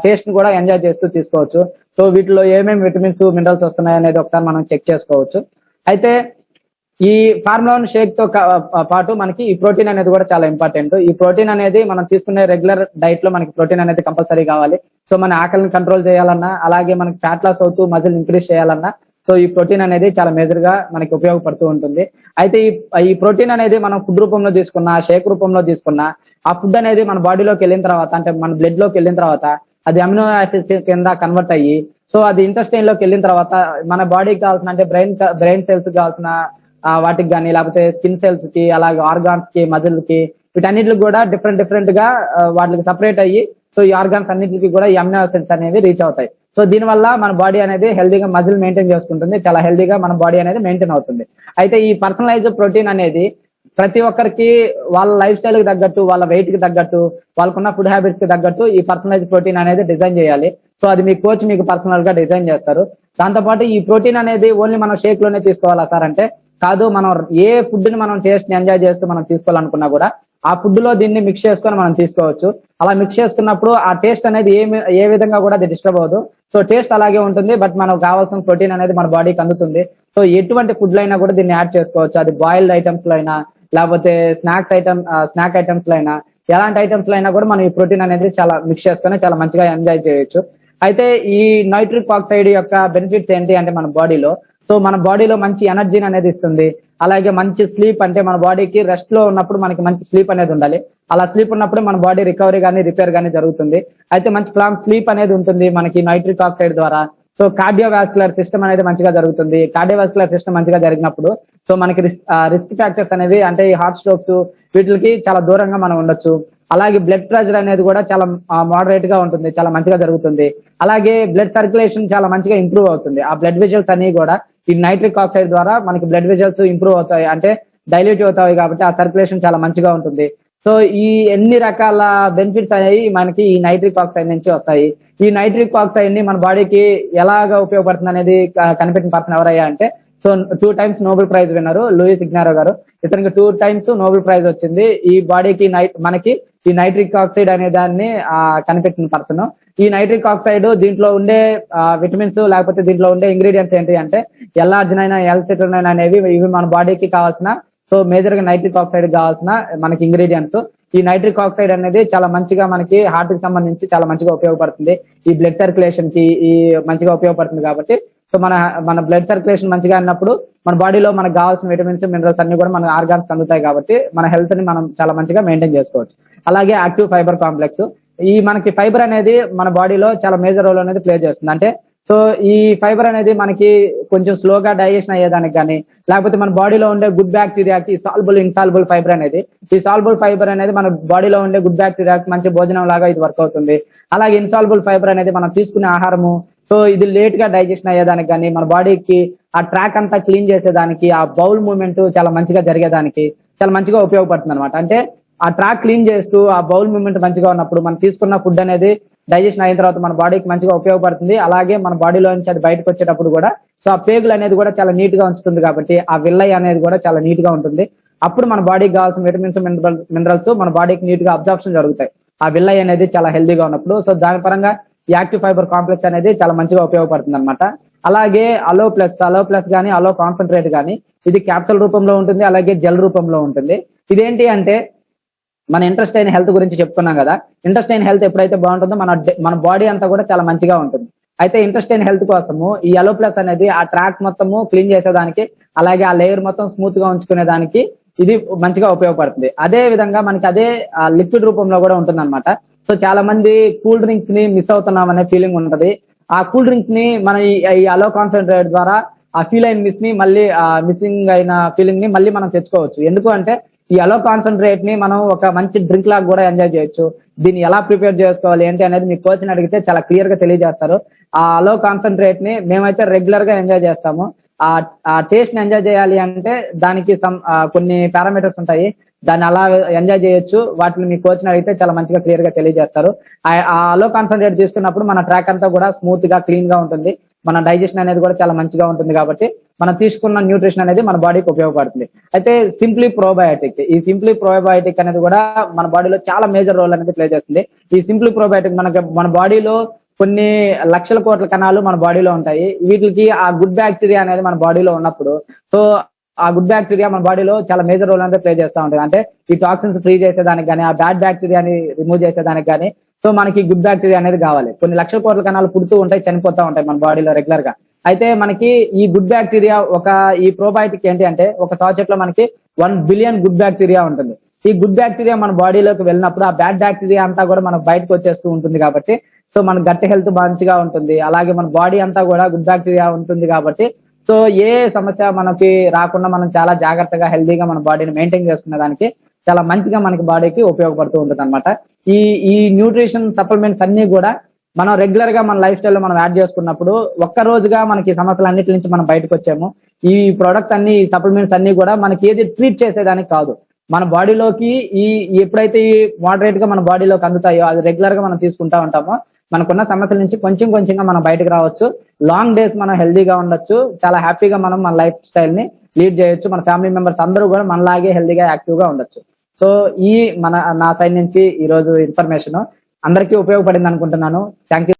టేస్ట్ ని కూడా ఎంజాయ్ చేస్తూ తీసుకోవచ్చు. సో వీటిలో ఏమేమి విటమిన్స్, మినరల్స్ వస్తున్నాయి అనేది ఒకసారి మనం చెక్ చేసుకోవచ్చు. అయితే ఈ ఫార్ములా 1 షేక్ తో పాటు మనకి ఈ ప్రోటీన్ అనేది కూడా చాలా ఇంపార్టెంట్. ఈ ప్రోటీన్ అనేది మనం తీసుకునే రెగ్యులర్ డైట్ లో మనకి ప్రోటీన్ అనేది కంపల్సరీ కావాలి. సో మన ఆకలిని కంట్రోల్ చేయాలన్నా, అలాగే మనకి ఫ్యాట్ లాస్ అవుతూ మజిల్ ఇంక్రీజ్ చేయాలన్నా, సో ఈ ప్రోటీన్ అనేది చాలా మేజర్ గా మనకి ఉపయోగపడుతూ ఉంటుంది. అయితే ఈ ప్రోటీన్ అనేది మనం ఫుడ్ రూపంలో తీసుకున్నా, షేక్ రూపంలో తీసుకున్నా, ఆ ఫుడ్ అనేది మన బాడీలోకి వెళ్ళిన తర్వాత, అంటే మన బ్లడ్ లోకి వెళ్ళిన తర్వాత అది అమినో యాసిడ్స్ కింద కన్వర్ట్ అయ్యి, సో అది ఇంటెస్టైన్ లోకి వెళ్ళిన తర్వాత మన బాడీకి కావాల్సిన, అంటే బ్రెయిన్ సెల్స్ కావాల్సిన వాటికి కానీ, లేకపోతే స్కిన్ సెల్స్ కి, అలాగే ఆర్గాన్స్ కి, మజిల్ కి, వీటన్నిటికి కూడా డిఫరెంట్ గా వాటికి సపరేట్ అయ్యి, సో ఈ ఆర్గాన్స్ అన్నిటికీ కూడా ఈ అమినో యాసిడ్స్ అనేవి రీచ్ అవుతాయి. సో దీనివల్ల మన బాడీ అనేది హెల్దీగా మజిల్ మెయింటైన్ చేసుకుంటుంది, చాలా హెల్దీగా మన బాడీ అనేది మెయింటైన్ అవుతుంది. అయితే ఈ పర్సనలైజ్డ్ ప్రోటీన్ అనేది ప్రతి ఒక్కరికి వాళ్ళ లైఫ్ స్టైల్ కి తగ్గట్టు, వాళ్ళ వెయిట్ కి తగ్గట్టు, వాళ్ళకున్న ఫుడ్ హ్యాబిట్స్ కి తగ్గట్టు ఈ పర్సనలైజ్డ్ ప్రోటీన్ అనేది డిజైన్ చేయాలి. సో అది మీ కోచ్ మీకు పర్సనల్ గా డిజైన్ చేస్తారు. దాంతోపాటు ఈ ప్రోటీన్ అనేది ఓన్లీ మనం షేక్ లోనే తీసుకోవాలా సార్ అంటే కాదు. మనం ఏ ఫుడ్ ని మనం టేస్ట్ ని ఎంజాయ్ చేస్తూ మనం తీసుకోవాలనుకున్నా కూడా ఆ ఫుడ్ లో దీన్ని మిక్స్ చేసుకొని మనం తీసుకోవచ్చు. అలా మిక్స్ చేసుకున్నప్పుడు ఆ టేస్ట్ అనేది ఏ విధంగా కూడా అది డిస్టర్బ్ అవ్వదు. సో టేస్ట్ అలాగే ఉంటుంది, బట్ మనకు కావాల్సిన ప్రోటీన్ అనేది మన బాడీకి అందుతుంది. సో ఎటువంటి ఫుడ్ లో అయినా కూడా దీన్ని యాడ్ చేసుకోవచ్చు. అది బాయిల్డ్ ఐటమ్స్ లో అయినా, లేకపోతే స్నాక్ ఐటమ్స్ లో అయినా, ఎలాంటి ఐటమ్స్ లో అయినా కూడా మనం ఈ ప్రోటీన్ అనేది చాలా మిక్స్ చేసుకొని చాలా మంచిగా ఎంజాయ్ చేయొచ్చు. అయితే ఈ నైట్రిక్ ఆక్సైడ్ యొక్క బెనిఫిట్స్ ఏంటి అంటే మన బాడీలో మంచి ఎనర్జీని అనేది ఇస్తుంది. అలాగే మంచి స్లీప్, అంటే మన బాడీకి రెస్ట్ లో ఉన్నప్పుడు మనకి మంచి స్లీప్ అనేది ఉండాలి. అలా స్లీప్ ఉన్నప్పుడు మన బాడీ రికవరీ కానీ, రిపేర్ కానీ జరుగుతుంది. అయితే మంచి లాంగ్ స్లీప్ అనేది ఉంటుంది మనకి నైట్రిక్ ఆక్సైడ్ ద్వారా. సో కార్డియోవాస్కులర్ సిస్టమ్ అనేది మంచిగా జరుగుతుంది. కార్డియోవాస్కులర్ సిస్టమ్ మంచిగా జరిగినప్పుడు సో మనకి రిస్క్ ఫ్యాక్టర్స్ అనేవి, అంటే ఈ హార్ట్ స్ట్రోక్స్, వీటికి చాలా దూరంగా మనం ఉండొచ్చు. అలాగే బ్లడ్ ప్రెషర్ అనేది కూడా చాలా మోడరేట్ గా ఉంటుంది, చాలా మంచిగా జరుగుతుంది. అలాగే బ్లడ్ సర్క్యులేషన్ చాలా మంచిగా ఇంప్రూవ్ అవుతుంది. ఆ బ్లడ్ వెజల్స్ అన్ని కూడా ఈ నైట్రిక్ ఆక్సైడ్ ద్వారా మనకి బ్లడ్ వెజల్స్ ఇంప్రూవ్ అవుతాయి, అంటే డైల్యూట్ అవుతాయి, కాబట్టి ఆ సర్క్యులేషన్ చాలా మంచిగా ఉంటుంది. సో ఈ ఎన్ని రకాల బెనిఫిట్స్ అనేవి మనకి ఈ నైట్రిక్ ఆక్సైడ్ నుంచి వస్తాయి. ఈ నైట్రిక్ ఆక్సైడ్ ని మన బాడీకి ఎలాగా ఉపయోగపడుతుంది అనేది కనిపెట్టిన పర్సన్ ఎవరయ్యా అంటే, సో 2 times నోబెల్ ప్రైజ్ విన్నారు లూయిస్ ఇగ్నారో గారు. ఇతనికి 2 times నోబెల్ ప్రైజ్ వచ్చింది. ఈ బాడీకి మనకి ఈ నైట్రిక్ ఆక్సైడ్ అనే దాన్ని కనిపెట్టిన పర్సన్. ఈ నైట్రిక్ ఆక్సైడ్ దీంట్లో ఉండే విటమిన్స్, లేకపోతే దీంట్లో ఉండే ఇంగ్రీడియంట్స్ ఏంటి అంటే ఎల్ఆర్జినైన్, ఎల్సిట్రినైన్ అనేవి, ఇవి మన బాడీకి కావాల్సిన, సో మేజర్ గా నైట్రిక్ ఆక్సైడ్ కావాల్సిన మనకి ఇంగ్రీడియంట్స్. ఈ నైట్రిక్ ఆక్సైడ్ అనేది చాలా మంచిగా మనకి హార్ట్ కి సంబంధించి చాలా మంచిగా ఉపయోగపడుతుంది. ఈ బ్లడ్ సర్క్యులేషన్ కి ఈ మంచిగా ఉపయోగపడుతుంది. కాబట్టి సో మన బ్లడ్ సర్క్యులేషన్ మంచిగా అన్నప్పుడు మన బాడీలో మనకు కావాల్సిన విటమిన్స్, మినరల్స్ అన్ని కూడా మన ఆర్గాన్స్ అందుతాయి. కాబట్టి మన హెల్త్ ని మనం చాలా మంచిగా మెయింటైన్ చేసుకోవచ్చు. అలాగే యాక్టివ్ ఫైబర్ కాంప్లెక్స్, ఈ మనకి ఫైబర్ అనేది మన బాడీలో చాలా మేజర్ రోల్ అనేది ప్లే చేస్తుంది. అంటే సో ఈ ఫైబర్ అనేది మనకి కొంచెం స్లోగా డైజెషన్ అయ్యేదానికి కానీ, లేకపోతే మన బాడీలో ఉండే గుడ్ బ్యాక్టీరియాకి సాల్బుల్, ఇన్సాల్బుల్ ఫైబర్ అనేది, ఈ సాల్బుల్ ఫైబర్ అనేది మన బాడీలో ఉండే గుడ్ బ్యాక్టీరియాకి మంచి భోజనం లాగా ఇది వర్క్ అవుతుంది. అలాగే ఇన్సాల్బుల్ ఫైబర్ అనేది మనం తీసుకునే ఆహారము, సో ఇది లేట్ గా డైజెషన్ అయ్యేదానికి కానీ, మన బాడీకి ఆ ట్రాక్ అంతా క్లీన్ చేసేదానికి, ఆ బౌల్ మూవ్మెంట్ చాలా మంచిగా జరిగేదానికి చాలా మంచిగా ఉపయోగపడుతుంది అనమాట. అంటే ఆ ట్రాక్ క్లీన్ చేస్తూ ఆ బౌల్ మూవ్మెంట్ మంచిగా ఉన్నప్పుడు మనం తీసుకున్న ఫుడ్ అనేది డైజెషన్ అయిన తర్వాత మన బాడీకి మంచిగా ఉపయోగపడుతుంది. అలాగే మన బాడీలో నుంచి అది బయటకు వచ్చేటప్పుడు కూడా సో ఆ పేగులు అనేది కూడా చాలా నీట్ గా ఉంచుతుంది. కాబట్టి ఆ విల్లై అనేది కూడా చాలా నీట్ గా ఉంటుంది. అప్పుడు మన బాడీకి కావాల్సిన విటమిన్స్, మినరల్స్ మన బాడీకి నీట్ గా అబ్జార్ప్షన్ జరుగుతాయి, ఆ విల్లై అనేది చాలా హెల్దీగా ఉన్నప్పుడు. సో దాని పరంగా యాక్టివ్ ఫైబర్ కాంప్లెక్స్ అనేది చాలా మంచిగా ఉపయోగపడుతుంది అనమాట. అలాగే అలో ప్లస్ కానీ, అలో కాన్సన్ట్రేట్ కానీ, ఇది క్యాప్సూల్ రూపంలో ఉంటుంది, అలాగే జెల్ రూపంలో ఉంటుంది. ఇదేంటి అంటే మన ఇంటెస్టైన్ హెల్త్ గురించి చెప్పుకున్నాం కదా. ఇంటెస్టైన్ హెల్త్ ఎప్పుడైతే బాగుంటుందో మన బాడీ అంతా కూడా చాలా మంచిగా ఉంటుంది. అయితే ఇంటెస్టైన్ హెల్త్ కోసము ఈ అలో ప్లస్ అనేది ఆ ట్రాక్ మొత్తము క్లీన్ చేసేదానికి, అలాగే ఆ లేయర్ మొత్తం స్మూత్ గా ఉంచుకునే దానికి ఇది మంచిగా ఉపయోగపడుతుంది. అదే విధంగా మనకి అదే లిక్విడ్ రూపంలో కూడా ఉంటుంది అనమాట. సో చాలా మంది కూల్ డ్రింక్స్ ని మిస్ అవుతున్నాం అనే ఫీలింగ్ ఉంటది. ఆ కూల్ డ్రింక్స్ ని మన ఈ అలో కాన్సన్ట్రేట్ ద్వారా ఆ ఫీల్ అయిన మిస్సింగ్ అయిన ఫీలింగ్ ని మళ్ళీ మనం తెచ్చుకోవచ్చు. ఎందుకు అంటే ఈ అలో కాన్సన్ట్రేట్ ని మనం ఒక మంచి డ్రింక్ లాగా కూడా ఎంజాయ్ చేయొచ్చు. దీన్ని ఎలా ప్రిపేర్ చేసుకోవాలి ఏంటి అనేది మీ కోచ్ ని అడిగితే చాలా క్లియర్ గా తెలియజేస్తారు. ఆ అలో కాన్సన్ట్రేట్ ని మేమైతే రెగ్యులర్ గా ఎంజాయ్ చేస్తాము. ఆ టేస్ట్ ని ఎంజాయ్ చేయాలి అంటే దానికి కొన్ని పారామీటర్స్ ఉంటాయి, దాన్ని అలా ఎంజాయ్ చేయొచ్చు. వాటిని మీ కోచ్ ని అడిగితే చాలా మంచిగా క్లియర్ గా తెలియజేస్తారు. ఆ లో కాన్సన్ట్రేట్ తీసుకున్నప్పుడు మన ట్రాక్ అంతా కూడా స్మూత్ గా క్లీన్ గా ఉంటుంది, మన డైజెషన్ అనేది కూడా చాలా మంచిగా ఉంటుంది. కాబట్టి మనం తీసుకున్న న్యూట్రిషన్ అనేది మన బాడీకి ఉపయోగపడుతుంది. అయితే సింప్లీ ప్రోబయోటిక్ అనేది కూడా మన బాడీలో చాలా మేజర్ రోల్ అనేది ప్లే చేస్తుంది. ఈ సింప్లీ ప్రోబయోటిక్ మన బాడీలో కొన్ని లక్షల కోట్ల కణాలు మన బాడీలో ఉంటాయి. వీటికి ఆ గుడ్ బ్యాక్టీరియా అనేది మన బాడీలో ఉన్నప్పుడు సో ఆ గుడ్ బ్యాక్టీరియా మన బాడీలో చాలా మేజర్ రోల్ అనేది ప్లే చేస్తూ ఉంటుంది. అంటే ఈ టాక్సిన్స్ ఫ్రీ చేసేదానికి కానీ, ఆ బ్యాడ్ బ్యాక్టీరియాని రిమూవ్ చేసేదానికి కానీ, సో మనకి గుడ్ బ్యాక్టీరియా అనేది కావాలి. కొన్ని లక్షల కోట్ల కణాలు పుడుతూ ఉంటాయి, చనిపోతూ ఉంటాయి మన బాడీలో రెగ్యులర్ గా. అయితే మనకి ఈ గుడ్ బ్యాక్టీరియా ఈ ప్రోబయోటిక్ ఏంటి అంటే ఒక సాచెట్ లో మనకి 1 బిలియన్ గుడ్ బ్యాక్టీరియా ఉంటుంది. ఈ గుడ్ బ్యాక్టీరియా మన బాడీలోకి వెళ్ళినప్పుడు ఆ బ్యాడ్ బ్యాక్టీరియా అంతా కూడా మనకు బయటకు వచ్చేస్తూ ఉంటుంది కాబట్టి సో మన గట్ హెల్త్ మంచిగా ఉంటుంది. అలాగే మన బాడీ అంతా కూడా గుడ్ బ్యాక్టీరియా ఉంటుంది కాబట్టి సో ఏ సమస్య మనకి రాకుండా మనం చాలా జాగ్రత్తగా హెల్దీగా మన బాడీని మెయింటైన్ చేసుకునే దానికి చాలా మంచిగా మనకి బాడీకి ఉపయోగపడుతూ ఉంటుంది అనమాట. ఈ న్యూట్రిషన్ సప్లిమెంట్స్ అన్ని కూడా మనం రెగ్యులర్ గా మన లైఫ్ స్టైల్ లో మనం యాడ్ చేసుకున్నప్పుడు ఒక్క రోజుగా మనకి సమస్యలన్నిటి నుంచి మనం బయటకు వచ్చాము. ఈ ప్రొడక్ట్స్ అన్ని సప్లిమెంట్స్ అన్ని కూడా మనకి ఏది ట్రీట్ చేసేదానికి కాదు, మన బాడీలోకి ఎప్పుడైతే ఈ మోడరేట్ గా మన బాడీలోకి అందుతాయో అది రెగ్యులర్ గా మనం తీసుకుంటా ఉంటామో మనకున్న సమస్యల నుంచి కొంచెం కొంచెంగా మనం బయటకు రావచ్చు. లాంగ్ డేస్ మనం హెల్దీగా ఉండొచ్చు, చాలా హ్యాపీగా మనం మన లైఫ్ స్టైల్ ని లీడ్ చేయొచ్చు. మన ఫ్యామిలీ మెంబర్స్ అందరూ కూడా మనలాగే హెల్దీగా యాక్టివ్ గా ఉండొచ్చు. సో నా సైడ్ నుంచి ఈ రోజు ఇన్ఫర్మేషన్ అందరికీ ఉపయోగపడింది అనుకుంటున్నాను. Thank you.